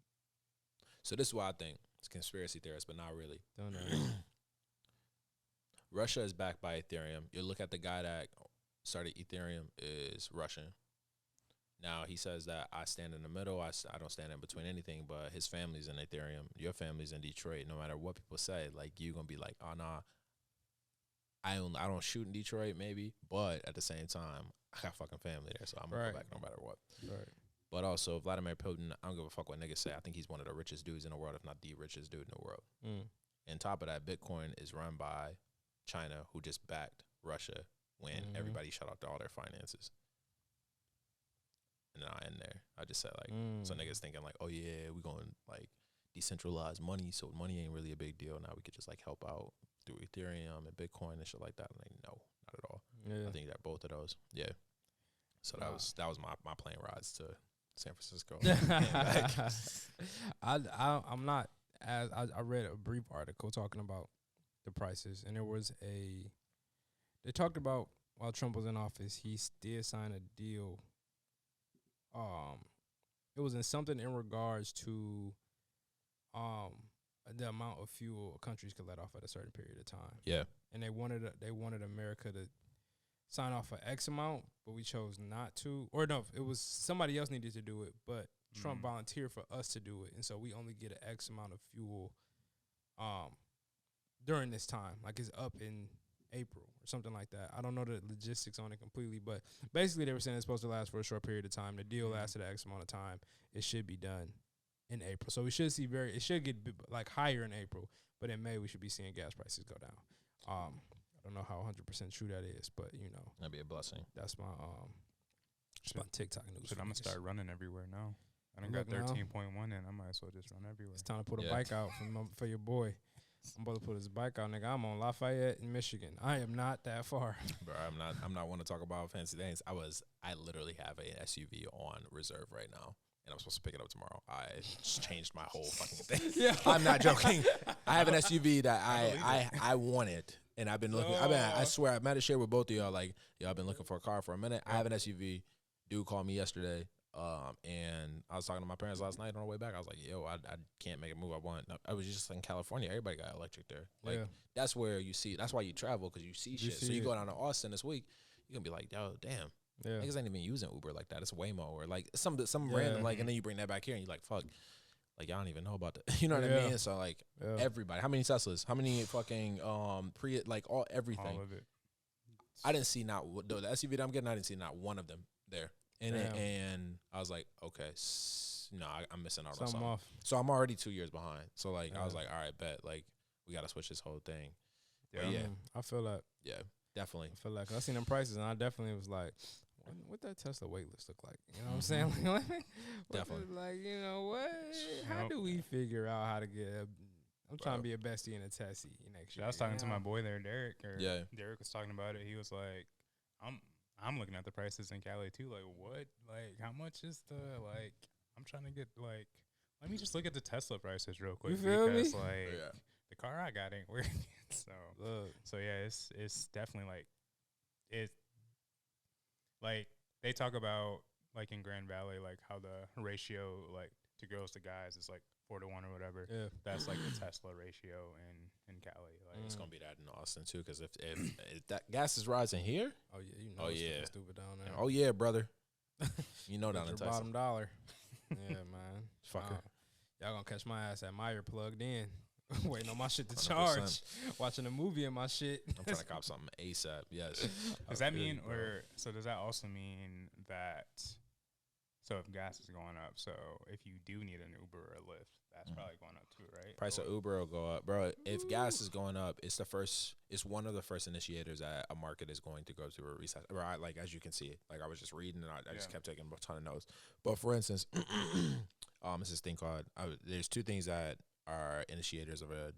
So this is what I think. It's conspiracy theorist, but not really. Don't know. Russia is backed by Ethereum. You look at the guy that started Ethereum is Russian. Now, he says that I stand in the middle. I don't stand in between anything, but his family's in Ethereum. Your family's in Detroit. No matter what people say, like, you're going to be like, oh, nah, I don't shoot in Detroit, maybe, but at the same time, I got fucking family there, so I'm going to go back no matter what. Right. But also, Vladimir Putin, I don't give a fuck what niggas say. I think he's one of the richest dudes in the world, if not the richest dude in the world. And top of that, Bitcoin is run by China, who just backed Russia when everybody shut off all their finances. And then I end there. I just said, like, so niggas thinking, like, oh, yeah, we going to, like, decentralize money, so money ain't really a big deal. Now we could just, like, help out through Ethereum and Bitcoin and shit like that. And, like, no, not at all. Yeah. I think that both of those, yeah. So that was my plane rides to San Francisco. I'm not, as I read a brief article talking about the prices, and they talked about while Trump was in office, he did sign a deal. It was in something in regards to the amount of fuel countries could let off at a certain period of time. Yeah. And they wanted America to sign off for X amount, but we chose not to. Or no, it was somebody else needed to do it, but Trump volunteered for us to do it. And so we only get an X amount of fuel during this time. Like, it's up in April or something like that. I don't know the logistics on it completely, but basically they were saying it's supposed to last for a short period of time. The deal lasted an X amount of time. It should be done in April. So we should see it should get like higher in April, but in May we should be seeing gas prices go down. I don't know how 100% true that is, but you know, that'd be a blessing. That's my my TikTok news. I'm gonna start running everywhere now. I done got 13.1 and I might as well just run everywhere. It's time to put a bike out for your boy. I'm about to put his bike out, nigga. I'm on Lafayette in Michigan. I am not that far. Bro, I'm not want to talk about fancy things. I literally have an SUV on reserve right now, and I'm supposed to pick it up tomorrow. I just changed my whole fucking thing. Yeah. I'm not joking. I have an SUV that I wanted, and I've been looking. I swear, I might have shared with both of y'all. Like, yo, I've been looking for a car for a minute. I have an SUV. Dude called me yesterday. And I was talking to my parents last night on the way back. I was like, yo, I can't make a move I want. I was just in California. Everybody got electric there. Like, that's where you see. That's why you travel, because you see shit. So you go down to Austin this week, you're going to be like, yo, damn. Yeah. Niggas ain't even using Uber like that. It's Waymo or like some random, like, and then you bring that back here and you're like, fuck. Like, y'all don't even know about that. You know what I mean? So, like, everybody. How many Teslas? How many fucking, everything. All of it. I didn't see the SUV that I'm getting, I didn't see not one of them there. And I was like, okay, no, I'm missing out on something. Off. So I'm already 2 years behind. So, like, I was like, all right, bet. Like, we got to switch this whole thing. Yeah. I feel that. Yeah, definitely. I feel like I seen them prices, and I definitely was like, what that Tesla waitlist look like? You know what I'm saying? Like, definitely. Like, you know what? How do we figure out how to get I'm trying to be a bestie in a Tessie next year. I was talking to my boy there, Derek. Derek was talking about it. He was like, I'm looking at the prices in Cali too. Like, what? Like, how much is I'm trying to get, like, let me just look at the Tesla prices real quick. You feel me? Like, the car I got ain't working. So yeah, it's definitely like, it, like, they talk about like in Grand Valley, like how the ratio like to girls to guys is like 4-1 or whatever. Yeah. That's like the Tesla ratio in Cali. Like It's gonna be that in Austin too, because if that gas is rising here, Oh yeah, you know. It's stupid down there. oh yeah, brother, you know down in Your Texas, bottom dollar. Yeah, man. fucker. Y'all gonna catch my ass at Meyer plugged in, waiting on my shit to 100%. charge, watching a movie in my shit. I'm trying to cop something ASAP. Yes. does that mean, or so does that also mean that? So if gas is going up, so if you do need an Uber or a Lyft, that's probably going up too, right? Price of Uber will go up, bro. If gas is going up, it's one of the first initiators that a market is going to go through a recession. Right, like as you can see it. Like I was just reading and I just kept taking a ton of notes. But for instance, it's this thing called. There's two things that are initiators of a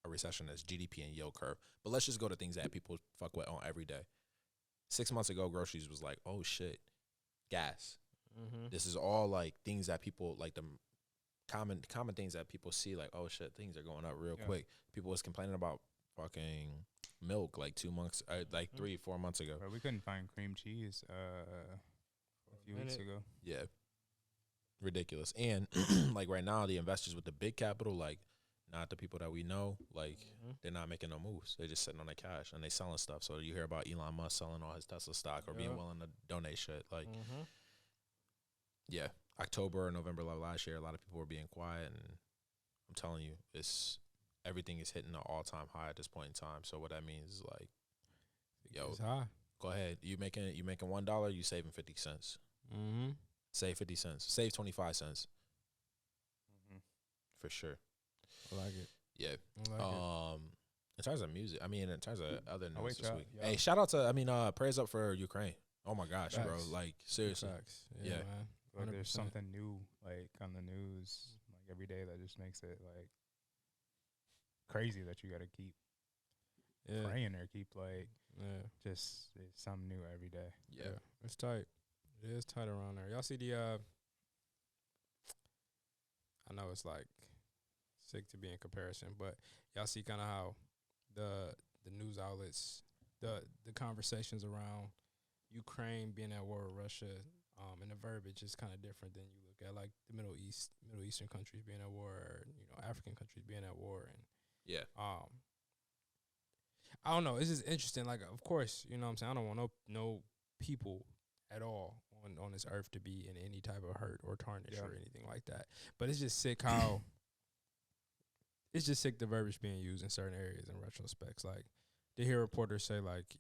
recession: is GDP and yield curve. But let's just go to things that people fuck with on every day. 6 months ago, groceries was like, oh shit, gas. Mm-hmm. This is all like things that people like the common things that people see, like, oh shit, things are going up real quick. People was complaining about fucking milk like 2 months, like 3-4 months ago. Bro, we couldn't find cream cheese a few weeks ago. Yeah, ridiculous. And like right now, the investors with the big capital, like not the people that we know, like they're not making no moves. They're just sitting on their cash and they selling stuff. So you hear about Elon Musk selling all his Tesla stock or being willing to donate shit. Like, yeah, October or November of last year, a lot of people were being quiet, and I'm telling you, everything is hitting an all-time high at this point in time. So what that means is like, yo, It's high. go ahead. You making $1, you saving 50 cents. Mm-hmm. Save 50 cents. Save 25 cents. For sure. I like it. Yeah. I like it. In terms of music, in terms of other news this week. yeah. Hey, shout out to prayers up for Ukraine. Oh my gosh, bro. Facts. Like seriously. Facts. Yeah. Man. Like there's 100%. something new like on the news like every day that just makes it like crazy that you got to keep praying or keep like just it's something new every day. Yeah. It's tight. It is tight around there. Y'all see the I know it's like sick to be in comparison, but y'all see kind of how the news outlets, the conversations around Ukraine being at war with Russia, and the verbiage is kind of different than you look at like the Middle Eastern countries being at war, or African countries being at war, and I don't know. It's just interesting. Like, of course, you know what I'm saying. I don't want no people at all on this earth to be in any type of hurt or tarnish or anything like that. But it's just sick how it's just sick the verbiage being used in certain areas in retrospects. Like, to hear reporters say like,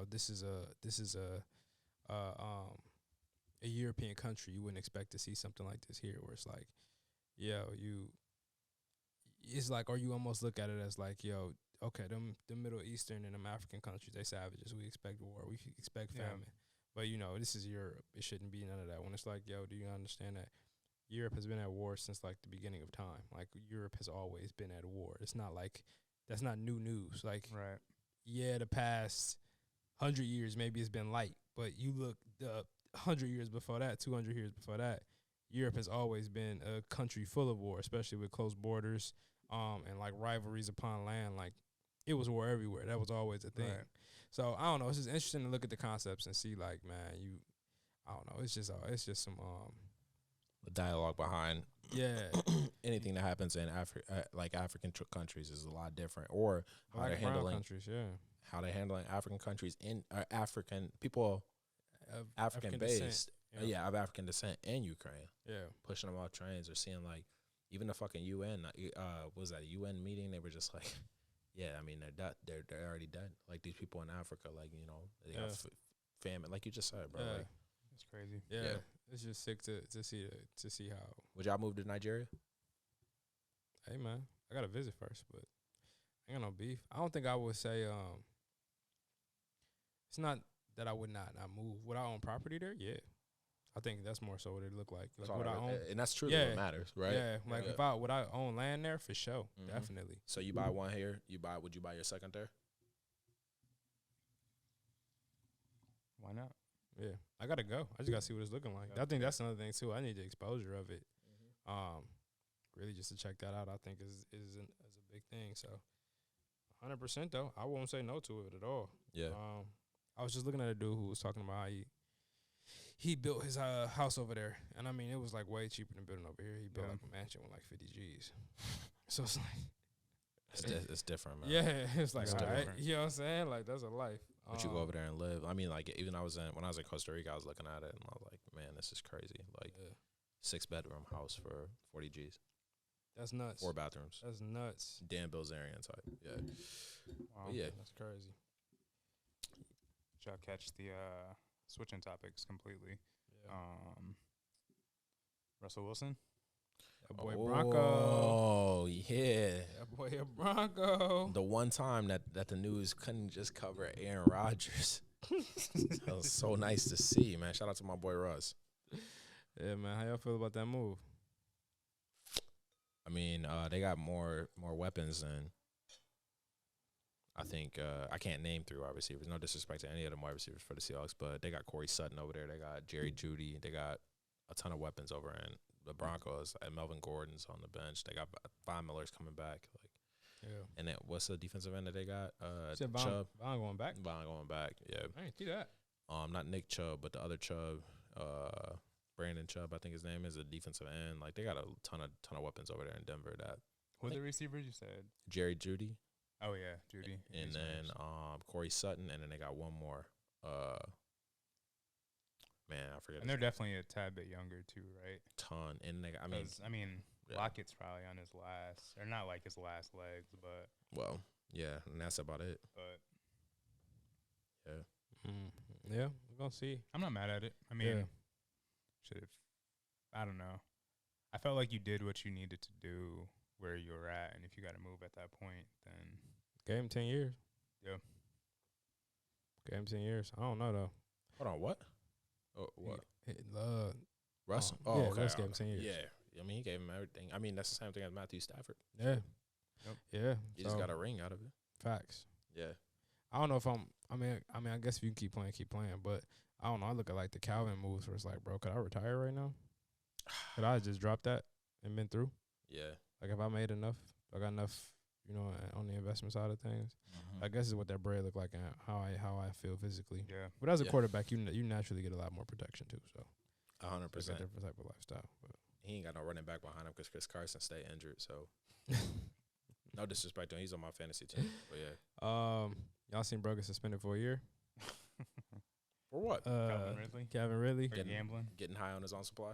this is a European country, you wouldn't expect to see something like this here, where it's like, it's like, or you almost look at it as like, okay, the Middle Eastern and them African countries, they savages. We expect war. We expect famine. But, this is Europe. It shouldn't be none of that. When it's like, do you understand that Europe has been at war since, like, the beginning of time? Like, Europe has always been at war. It's not like, that's not new news. Like, the past 100 years maybe it's been light. But you look the 100 years before that, 200 years before that, Europe has always been a country full of war, especially with close borders and, like, rivalries upon land. Like, it was war everywhere. That was always a thing. Right. So, I don't know. It's just interesting to look at the concepts and see, like, man, I don't know. It's just some the dialogue behind anything that happens in African countries is a lot different, or how they're handling countries, how they're handling African countries in African people, African based, of African descent in Ukraine, pushing them off trains, or seeing like even the fucking UN, was that a UN meeting? They were just like, they're already dead. Like these people in Africa, like they got famine, like you just said, bro. Like, it's crazy. Yeah. It's just sick to see how. Would y'all move to Nigeria? Hey man, I gotta visit first, but I ain't got no beef. I don't think I would say it's not that I would not move. Would I own property there? Yeah. I think that's more so what it look like. Like would I own, and that's truly what matters, right? Yeah. Like would I own land there? For sure. Definitely. So you buy one here, would you buy your second there? Why not? Yeah, I gotta go. I just gotta see what it's looking like. I think that's another thing too. I need the exposure of it. Really just to check that out, I think is a big thing. So, 100% though, I won't say no to it at all. Yeah. I was just looking at a dude who was talking about how he built his house over there, and I mean it was like way cheaper than building over here. He built like a mansion with like 50 G's. So it's like it's different, man. yeah, it's like It's all right, different. you know what I'm saying? Like that's a life. But you go over there and live. I mean, like even when I was in Costa Rica, I was looking at it and I was like, man, this is crazy. Like 6-bedroom house for 40 G's. That's nuts. 4 bathrooms. That's nuts. Dan Bilzerian type. Yeah. Wow. But yeah. That's crazy. Did y'all catch the switching topics completely? Yeah. Russell Wilson. That boy Bronco. Oh, yeah. That boy a Bronco. The one time that the news couldn't just cover Aaron Rodgers. That was so nice to see, man. Shout out to my boy Russ. Yeah, man. How y'all feel about that move? I mean, they got more weapons than I think. I can't name 3 wide receivers. No disrespect to any of them wide receivers for the Seahawks, but they got Corey Sutton over there. They got Jerry Jeudy. They got a ton of weapons over in the Broncos. And Melvin Gordon's on the bench. They got Von Miller's coming back. Yeah. And then what's the defensive end that they got? Chubb. Von going back. Von going back. Yeah. I didn't see that. Not Nick Chubb, but the other Chubb. Brandon Chubb, I think his name is, a defensive end. Like they got a ton of weapons over there in Denver. That Who are the receivers you said? Jerry Jeudy. Oh yeah, Judy. And then Corey Sutton, and then they got one more. Man, I forget. And they're definitely a tad bit younger too, right? Ton, and they, I mean, yeah. Lockett's probably on his last, or not like his last legs, but well, yeah, and that's about it. But yeah, Yeah, we're gonna see. I'm not mad at it. I mean, I don't know. I felt like you did what you needed to do where you were at, and if you got to move at that point, then Gave him 10 years. Yeah. Gave him 10 years. I don't know though. Hold on, what? Oh, what? Russ? Yeah, Okay. Russ gave him 10 years. Yeah, I mean, he gave him everything. I mean, that's the same thing as Matthew Stafford. Yeah. Yep. Yeah. He just got a ring out of it. Facts. Yeah. I don't know if I mean, I guess if you can keep playing. But I don't know. I look at like the Calvin moves where it's like, bro, could I retire right now? Could I just drop that and been through? Yeah. Like if I made enough, I got enough, on the investment side of things. I guess is what that bread look like and how I feel physically. Yeah. But as a quarterback, you naturally get a lot more protection too. So 100%. it's a different type of lifestyle. But He ain't got no running back behind him because Chris Carson stayed injured. So no disrespect to him. He's on my fantasy team. But yeah. Y'all seen Bro get suspended for a year? For what? Calvin Ridley. Calvin Ridley. For gambling. Getting high on his own supply.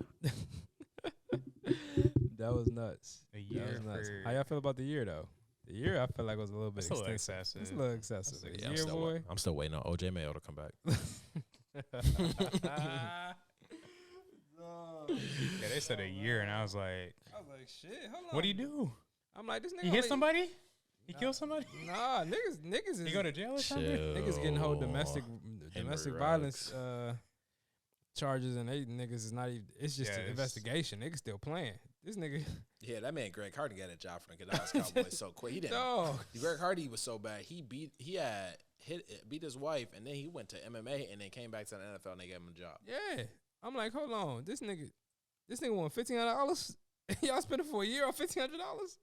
That was nuts. A year. That was nuts. For How y'all feel about the year though? The year I feel like was a little bit That's a little extensive. excessive. It's a little excessive. That's A Yeah, year, boy. I'm still waiting on OJ Mayo to come back. Yeah, they said a year, and I was like, shit, hold on. what do you do? I'm like, this nigga. He hit somebody? He killed somebody? Nah, niggas is He go to jail or something? niggas getting whole domestic Henry violence charges, and they niggas is not even. It's just an Yes. investigation. Niggas still playing. This nigga. Yeah, that man Greg Hardy got a job from the Dallas Cowboys so quick. He didn't. Dog. Greg Hardy was so bad. He beat his wife, and then he went to MMA, and then came back to the NFL, and they gave him a job. Yeah, I'm like, hold on, this nigga won $1,500. Y'all spent it for a year on $1,500.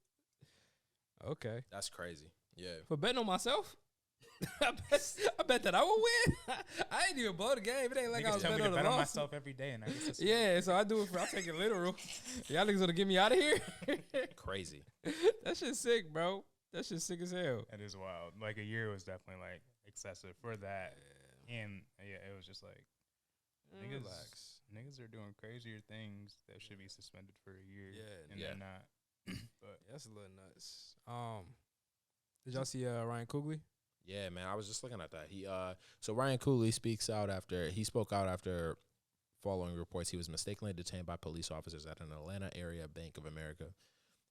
Okay, That's crazy. Yeah. for betting on myself. I bet that I will win. I ain't even blow the game. It ain't like I Niggas was tell me betting to on bet the on loss. myself every day, and I get suspended. Yeah, so I take it literal. Y'all niggas gonna get me out of here? Crazy. That shit's sick, bro. That shit's sick as hell. That is wild. Like, a year was definitely, like, excessive for that. And, yeah, it was just like, niggas are doing crazier things that should be suspended for a year. Yeah, and yeah. they're not. But That's a little nuts. Did y'all see Ryan Coogler? Yeah, man. I was just looking at that. So Ryan Coogler spoke out after following reports he was mistakenly detained by police officers at an Atlanta area Bank of America.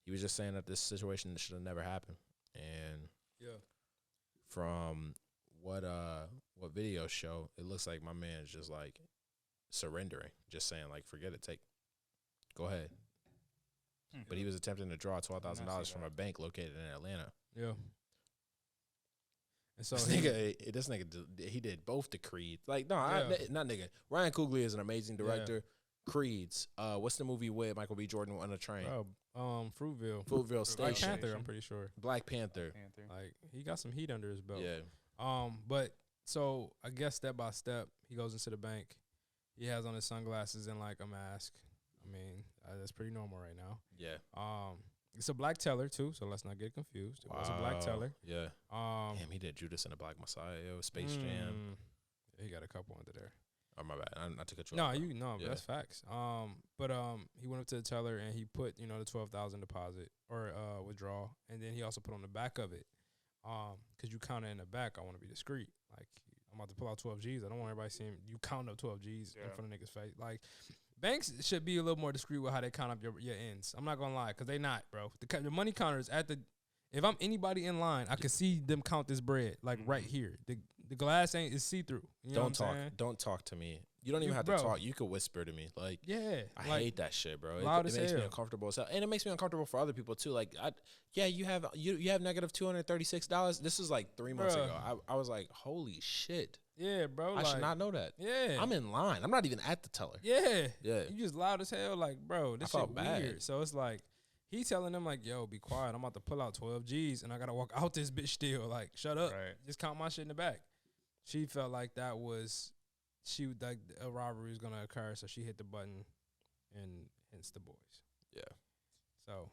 He was just saying that this situation should have never happened. And Yeah. from what videos show, it looks like my man is just like surrendering, just saying like, forget it, go ahead. But he was attempting to draw $12,000 from a bank located in Atlanta. Yeah. And so This nigga, he did both the Creed. Like, no, not nigga. Ryan Coogler is an amazing director. Creeds. What's the movie with Michael B. Jordan on a train? Fruitville. Fruitville Station. Black Panther, I'm pretty sure. Black Panther. Like, he got some heat under his belt. Yeah. But so I guess step by step, he goes into the bank. He has on his sunglasses and like a mask. I mean, that's pretty normal right now. Yeah. It's a black teller too, so let's not get confused. It was a black teller. Yeah. Damn, he did Judas and the Black Messiah, Space Jam. He got a couple under there. Oh, my bad. Not to cut you No, off. that's facts. But he went up to the teller and he put, the 12,000 deposit or withdrawal, and then he also put on the back of it, because you count it in the back. I want to be discreet. Like, I'm about to pull out 12 G's. I don't want everybody seeing you count up 12 G's in front of niggas' face. Like, banks should be a little more discreet with how they count up your ends. I'm not gonna lie, because they not, bro. The money counters at the. If I'm anybody in line, I can see them count this bread like right here. The glass is see through. Don't talk. Don't talk to me. You don't even have to talk. You could whisper to me. Like, I hate that shit, bro. It makes me uncomfortable as hell, and it makes me uncomfortable for other people too. Like, you have negative $236. This is like 3 months ago. I was like, holy shit. Yeah, bro. I should not know that. Yeah, I'm in line. I'm not even at the teller. Yeah. You just loud as hell. Like, bro, this shit bad. Weird. So it's like. He telling them like, yo, be quiet. I'm about to pull out 12 G's and I got to walk out this bitch still. Like, shut up. Right. Just count my shit in the back. She felt like that was, like a robbery was going to occur. So she hit the button and hence the boys. Yeah. So.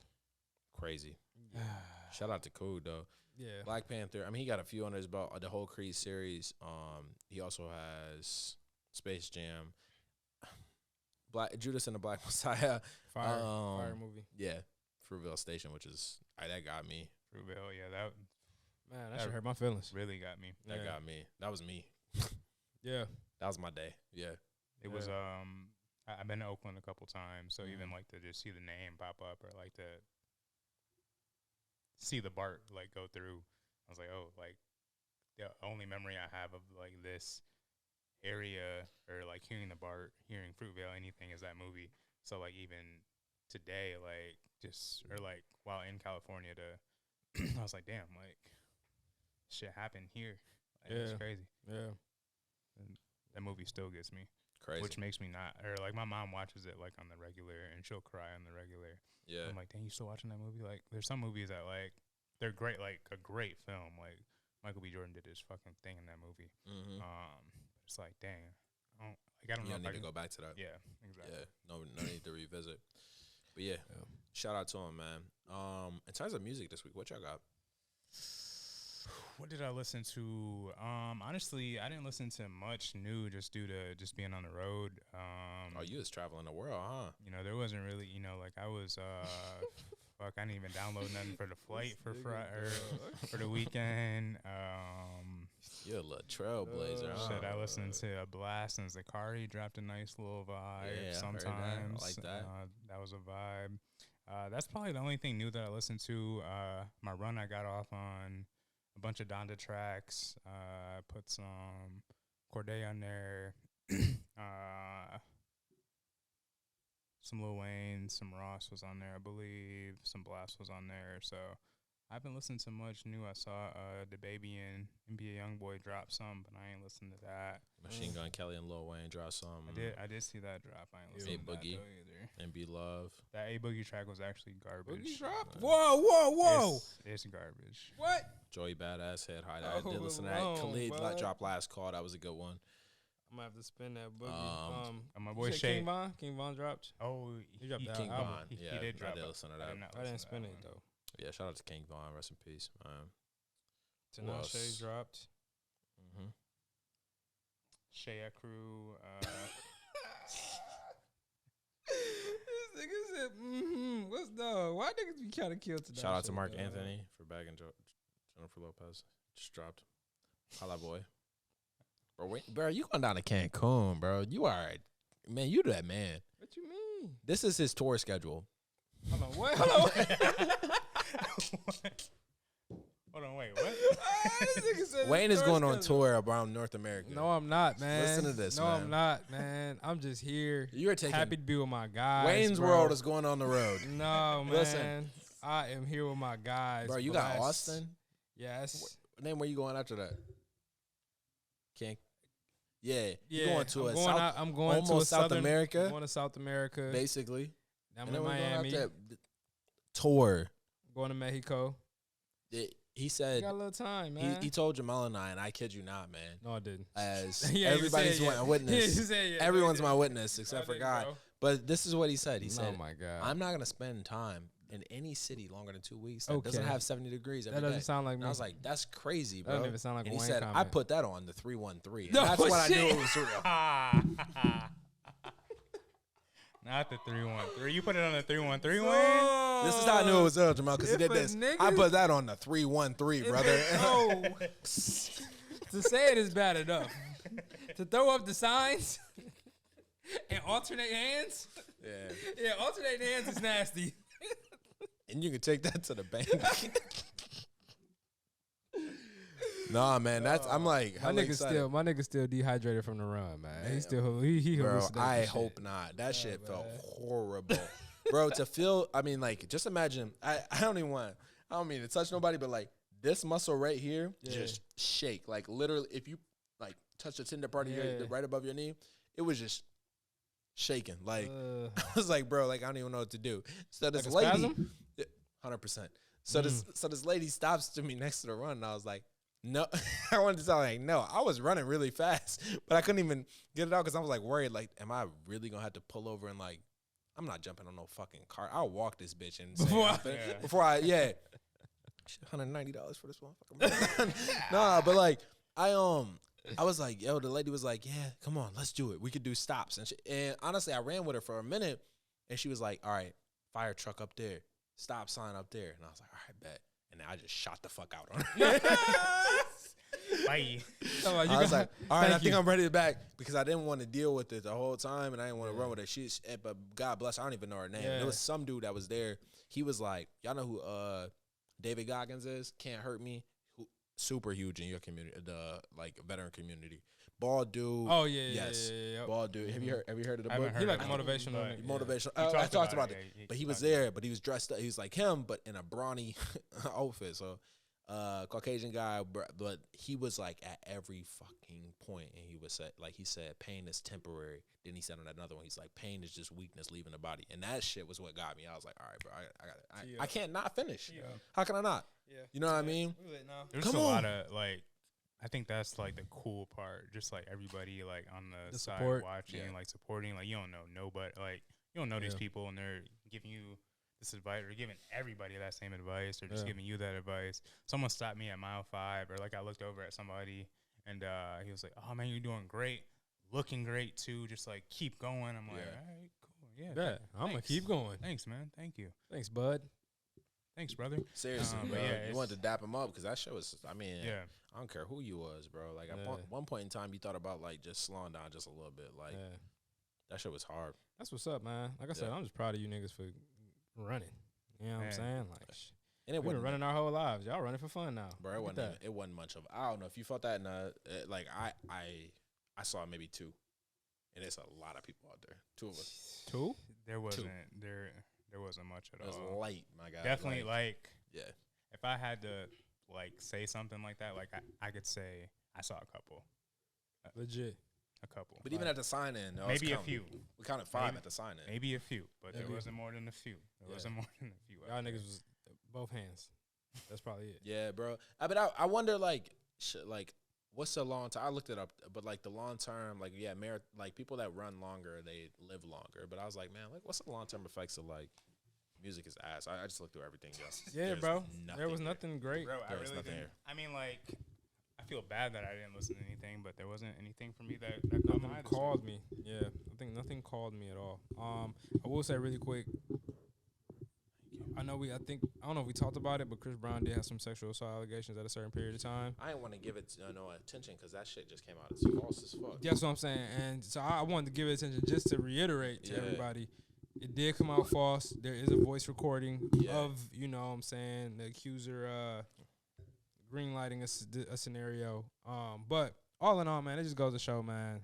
Crazy. Shout out to Coogler, though. Yeah. Black Panther. I mean, he got a few under his belt. The whole Creed series. He also has Space Jam. Judas and the Black Messiah. Fire movie. Yeah. Fruitvale Station, which is that got me. Fruitvale, that should hurt my feelings. Really got me. That got me. That was me. Yeah, that was my day. Yeah, it was. I've been to Oakland a couple times, so even like to just see the name pop up or like to see the BART like go through. I was like, oh, like the only memory I have of like this area or like hearing the BART, hearing Fruitvale, anything is that movie. So like even today, like just or like while in California, I was like, damn, like shit happened here. Like, it's crazy. Yeah, and that movie still gets me. Crazy. Which makes me not, or like my mom watches it like on the regular, and she'll cry on the regular. Yeah, I'm like, dang, you still watching that movie? Like, there's some movies that like they're great, like a great film. Like Michael B. Jordan did his fucking thing in that movie. It's like, dang, I don't know. You need to go back to that. Yeah, exactly. Yeah, no need to revisit. But yeah, shout out to him, man. In terms of music this week, what y'all got? What did I listen to? Honestly, I didn't listen to much new just due to just being on the road. You was traveling the world, huh? There wasn't really, like I was, fuck, I didn't even download nothing for the flight for for the weekend. You're a little trailblazer, huh? Shit, I listened to a Blast and Zakari dropped a nice little vibe sometimes. I like that. That was a vibe. That's probably the only thing new that I listened to. My run, I got off on a bunch of Donda tracks. Put some Corday on there. Some Lil Wayne, some Ross was on there, I believe. Some Blast was on there. So I haven't listened to much new. I saw the Baby and NBA Youngboy drop some, but I ain't listened to that. Machine Gun Kelly and Lil Wayne drop some. I did see that drop. I ain't listened to that either. And Be Love. That A Boogie track was actually garbage. Boogie drop? Whoa. It's garbage. What? Joey Badass Head High. I did listen to that. Khalid dropped Last Call. That was a good one. I'm gonna have to spin that Boogie. My boy Shay. King Von dropped. Oh, he dropped that King album. Von. He did drop. I did listen to that. I didn't spin it though. Yeah, shout out to King Von. Rest in peace. Tinashe dropped. Shea Crew. This nigga said, what's the? Why niggas be kind of killed today? Shout out to Mark Anthony for bagging Jennifer Lopez. Just dropped. Holla boy. Bro, you going down to Cancun, bro. You all right. Man, you that man. What you mean? This is his tour schedule. Hold on, what? Hold on, wait, what? Wayne is going on tour around North America. No, I'm not, man. Listen to this, no, man. I'm not, man. I'm just here. You're taking happy to be with my guys. Wayne's bro. World is going on the road. No, man. Listen. I am here with my guys. Bro, you got Austin? Yes. Name where you going after that? Yeah. You going to I'm going almost to South America. I'm going to South America. Basically. I'm in Miami. Tour. Going to Mexico. He said got a little time, man. he told Jamele and I kid you not, man. No, I didn't. As Yeah, everybody's you said, my witness. Everyone's my witness except for God. Bro. But this is what he said. He said, "Oh my God, I'm not gonna spend time in any city longer than 2 weeks that doesn't Okay. have 70 degrees every that doesn't day." sound like And me." I was like, that's crazy, bro. That doesn't even sound like and a he Wayne said, I comment. put that on the 313. And No that's when I knew shit. it was real. Not the 313. You put it on the 313 Wayne? This is how I knew it was real, Jamal, because he If did a this. nigga- I put that on the 313, brother. No. To say it is bad enough. To throw up the signs and alternate hands. Yeah. Yeah, alternate hands is nasty. And you can take that to the bank. Nah, man, I'm like, My hella nigga still dehydrated from the run, man. Man. He still he bro, hallucinating I shit. hope not. That shit felt man. horrible. Bro, to feel, I mean, like, just imagine, I don't mean to touch nobody, but like this muscle right here just shake. Like literally, if you like touch the tender part of your right above your knee, it was just shaking. Like I was like, bro, like I don't even know what to do. So this like a lady, spasm? 100%. So this lady stops to me next to the run, and I was like, no, I wanted to tell her, like, no, I was running really fast, but I couldn't even get it out because I was like worried, like, am I really gonna have to pull over and like, I'm not jumping on no fucking car. I'll walk this bitch and say before I $190 for this motherfucker. Nah, but like I was like, yo, the lady was like, yeah, come on, let's do it. We could do stops and honestly, I ran with her for a minute, and she was like, all right, fire truck up there, stop sign up there, and I was like, all right, bet. And then I just shot the fuck out on her. Bye. I was like, all right, I think I'm ready to back because I didn't want to deal with it the whole time, and I didn't want to run with her. But God bless, I don't even know her name. There was some dude that was there. He was like, y'all know who David Goggins is? Can't Hurt Me. Super huge in your community, the like veteran community. Bald dude. Oh yeah, yes, yeah. Bald dude. Have you heard of the I book? haven't He heard like of it, motivational. but nigga. Motivational. He I talked about it, yeah, but he was there. But he was dressed up. He was like him, but in a brawny outfit. So, Caucasian guy, but he was like at every fucking point, and he was like he said, pain is temporary. Then he said on another one, he's like, pain is just weakness leaving the body, and that shit was what got me. I was like, all right, bro, I got it. I can't not finish. Yeah. How can I not? Yeah. You know what I mean? There's Come a on. lot of like, I think that's like the cool part. Just like everybody like on the side support. watching, like supporting. Like you don't know nobody. Like you don't know these people, and they're giving you this advice or giving everybody that same advice or just giving you that advice. Someone stopped me at mile 5, or like I looked over at somebody and he was like, "Oh man, you're doing great, looking great too. Just like keep going." I'm like, "All right, cool, yeah, I'm gonna keep going. Thanks, man. Thank you. Thanks, bud. Thanks, brother." Seriously, But bro. yeah, You wanted to dap him up because that shit was. I mean, Yeah. I don't care who you was, bro. Like at one point in time, you thought about like just slowing down just a little bit. Like that shit was hard. That's what's up, man. Like I said, I'm just proud of you niggas for running. You know what I'm saying? Like, And it we've been wasn't running our whole lives. Y'all running for fun now. bro. It wasn't much of. I don't know if you felt that in like I saw maybe 2, and it's a lot of people out there. 2 of us. 2? There wasn't there wasn't much at It was all. light, my guy. Definitely like yeah. if I had to like say something like that, like I could say I saw a couple. Legit. A couple. But even at the sign in, maybe a few. We counted 5 at the sign in. Maybe a few, but Maybe. there wasn't more than a few. There wasn't more than a few. Y'all niggas was both hands. That's probably it. Yeah, bro. But I wonder like what's the long term? I looked it up, but like the long term, like like people that run longer, they live longer. But I was like, man, like what's the long term effects of like music is ass? I just looked through everything. Yeah, There's bro. nothing There was there. nothing great. Bro, I There's really nothing didn't. here. I mean, like, I feel bad that I didn't listen to anything, but there wasn't anything for me that caught my Nothing eye this called week. me. Yeah, I think nothing called me at all. I will say really quick. I don't know if we talked about it, but Chris Brown did have some sexual assault allegations at a certain period of time. I didn't want to give it no attention because that shit just came out as false as fuck. That's what I'm saying. And so I wanted to give it attention just to reiterate to Yeah. everybody. It did come out false. There is a voice recording Yeah. of, you know what I'm saying, the accuser greenlighting a scenario. But all in all, man, it just goes to show, man,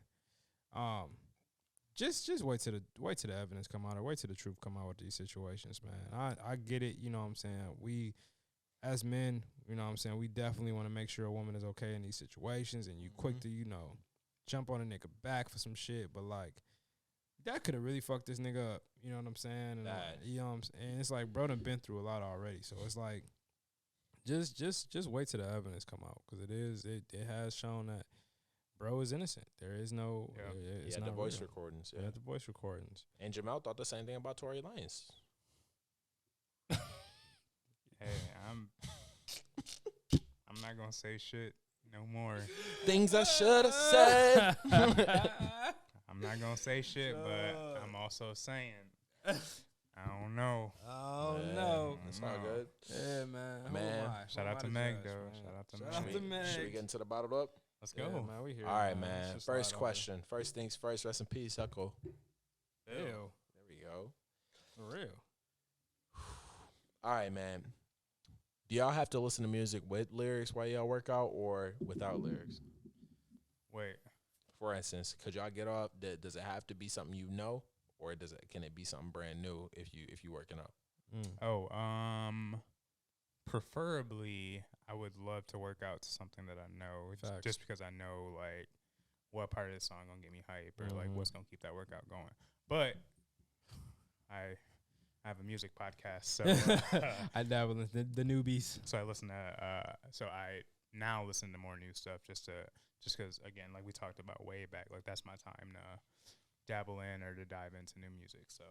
just wait till the evidence come out or wait till the truth come out with these situations, man. I get it, you know what I'm saying. We as men, you know what I'm saying, we definitely want to make sure a woman is okay in these situations, and you quick to, you know, jump on a nigga back for some shit, but like that could have really fucked this nigga up, you know what I'm saying? And That. you know what I'm saying? And it's like bro done been through a lot already. So it's like Just wait till the evidence come out, because it has shown that bro is innocent. There is no. Yeah. It's the not voice real. recordings. Yeah, the voice recordings. And Jamel thought the same thing about Tory Lanez. Hey, I'm not gonna say shit no more. Things I should have said. I'm not gonna say shit, but I'm also saying I don't know. Oh Yeah, no, that's not good. Yeah, man. Shout out to Meg though. Shout out to Meg. Should we get into the bottled up? Let's go. Yeah, man, we here. All right, man. man. Let's just First slide question. First things first. Rest in peace, Echo. Ew. There we go. For real. All right, man. Do y'all have to listen to music with lyrics while y'all work out or without lyrics? Wait. For instance, could y'all get off? Does it have to be something you know, or can it be something brand new if you working out? Oh, preferably I would love to work out to something that I know, just because I know like what part of the song gonna get me hype or like what's gonna keep that workout going. But I have a music podcast, so I dabble in the newbies. So I listen to so I now listen to more new stuff just because again, like we talked about way back, like that's my time to dabble in or to dive into new music. So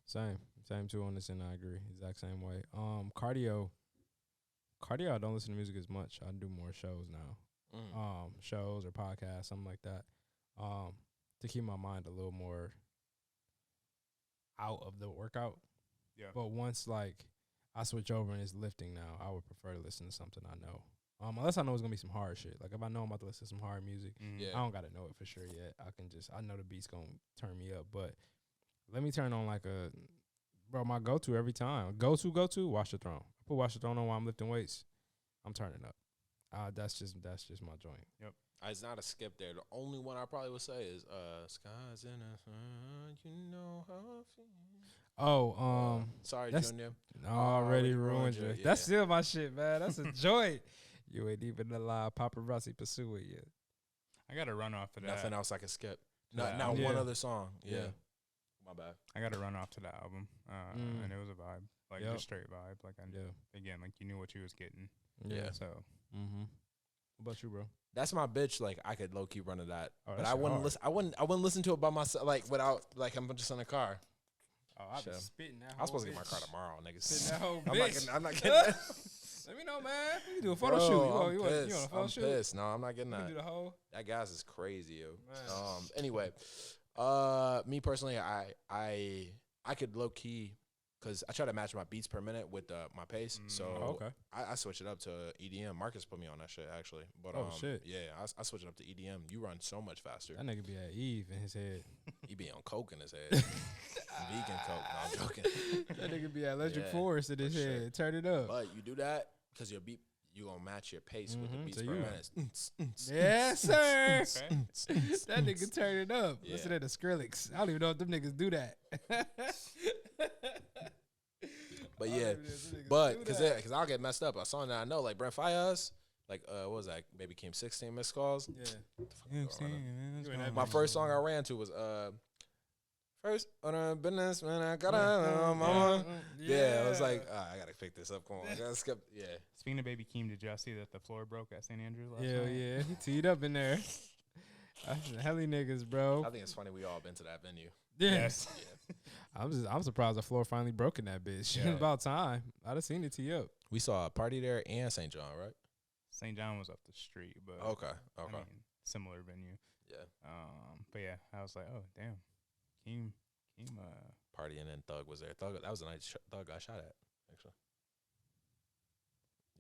same too on this, and I agree, exact same way. Cardio, I don't listen to music as much. I do more shows now, shows or podcasts, something like that, to keep my mind a little more out of the workout. Yeah. But once like I switch over and it's lifting now, I would prefer to listen to something I know. Unless I know it's gonna be some hard shit. Like if I know I'm about to listen to some hard music, I don't gotta know it for sure yet. I know the beat's gonna turn me up. But let me turn on like my go-to every time. Go to Watch the Throne. I put Watch the Throne on while I'm lifting weights. I'm turning up. That's just my joint. Yep. It's not a skip there. The only one I probably would say is Skies in the Sun, you know how I feel. Oh, sorry, that's Junior. Already ruined you. Yeah. That's still my shit, man. That's a joint. You ain't even alive. Paparazzi pursue it yet. I got to run off to that. Nothing else I can skip. Not One other song. Yeah. My bad. I got to run off to that album, and it was a vibe, like just straight vibe. Like again, like you knew what you was getting. Yeah. So. What about you, bro? That's my bitch. Like I could low key run to that, but I wouldn't listen. I wouldn't listen to it by myself. Like without. Like I'm just in the car. Oh, I be spitting that. I was supposed to get my car tomorrow, niggas. Spitting that whole bitch. I'm not getting that. Let me know, man. We can do a photo shoot. You want a photo I'm shoot? pissed. No, I'm not getting that. Do the whole. That gas is crazy, yo. Man. Anyway, me personally, I could low key, cause I try to match my beats per minute with my pace. So I switch it up to EDM. Marcus put me on that shit actually. But shit. Yeah, I switch it up to EDM. You run so much faster. That nigga be at Eve in his head. He be on coke in his head. Vegan coke. No, I'm joking. That nigga be at Electric Forest in his head. Sure. Turn it up. But you do that because your beat, you gonna match your pace with the beats per minute. Yes, sir. That nigga turn it up. Yeah. Listen to the Skrillex. I don't even know if them niggas do that. But yeah, because I'll get messed up. A song that I know, like Brent Fayez, like what was that? Baby Keem 16 missed calls. Yeah. My first song I ran to was First on our business, man, I got mama. Yeah, I was like, I gotta pick this up. Come on, I gotta skip. Yeah. Speaking of Baby Keem, did y'all see that the floor broke at St. Andrews last night? Hell yeah, he teed up in there. Helly niggas, bro. I think it's funny we all been to that venue. Yeah. Yes. Yeah. I'm surprised the floor finally broke in that bitch. Yeah. It's about time. I'd have seen it tee up. We saw a party there and St. John, right? St. John was up the street, but okay. I mean, similar venue. Yeah. But yeah, I was like, oh damn, Keem. Party and then Thug was there. Thug, that was the night Thug got shot at, actually.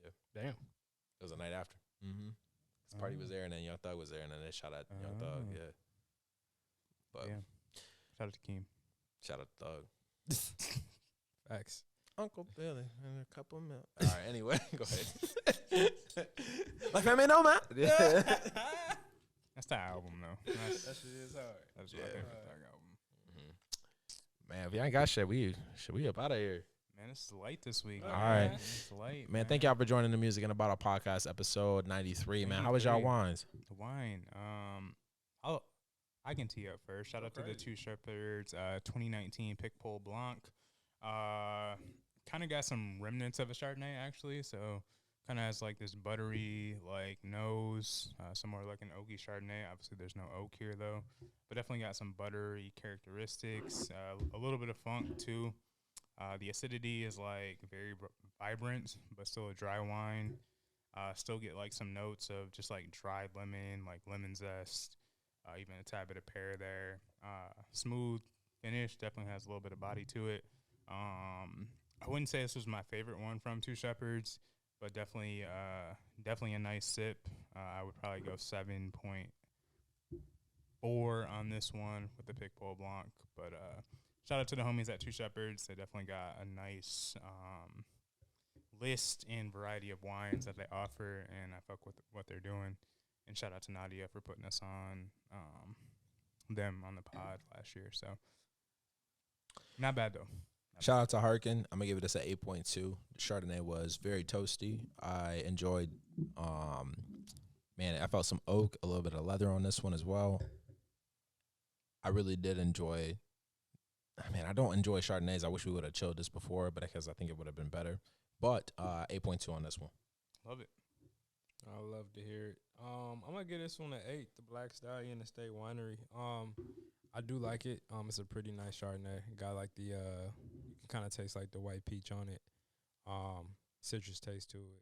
Yeah. Damn. It was the night after. His party was there, and then Young Thug was there, and then they shot at Young Thug. Yeah. But yeah. Shout out to Keem. Shout out to Thug. Facts. Uncle Billy and a couple of milk. All right. Anyway, go ahead. Like I may know, man. Yeah. That's the album though. That shit is hard. That's what I think of the Thug album. Man, if y'all ain't got shit, we up out of here. Man, it's light this week. All right. It's light, man. Thank y'all for joining the Music in a Bottle podcast, episode 93, man. How was y'all wines? The wine. I can tee up first. Shout out to the Two Shepherds 2019 Pic Pole Blanc. Kind of got some remnants of a Chardonnay, actually. So Kind of has like this buttery like nose, somewhere like an oaky Chardonnay. Obviously, there's no oak here though, but definitely got some buttery characteristics. A little bit of funk too. The acidity is like very vibrant, but still a dry wine. Still get like some notes of just like dried lemon, like lemon zest, even a tad bit of pear there. Smooth finish, definitely has a little bit of body to it. I wouldn't say this was my favorite one from Two Shepherds, but definitely a nice sip. I would probably go 7.4 on this one with the Picpoul Blanc. But shout out to the homies at Two Shepherds. They definitely got a nice list and variety of wines that they offer, and I fuck with what they're doing. And shout out to Nadia for putting us on them on the pod last year. So not bad though. Shout out to Harkin. I'm gonna give this an 8.2. The Chardonnay was very toasty. I enjoyed. Man, I felt some oak, a little bit of leather on this one as well. I really did enjoy. I mean, I don't enjoy Chardonnays. I wish we would have chilled this before, but because I think it would have been better. But 8.2 on this one. Love it. I love to hear it. I'm gonna give this one an 8. The Black Stallion Estate Winery. I do like it. It's a pretty nice Chardonnay. It got like the you can kind of taste like the white peach on it. Citrus taste to it.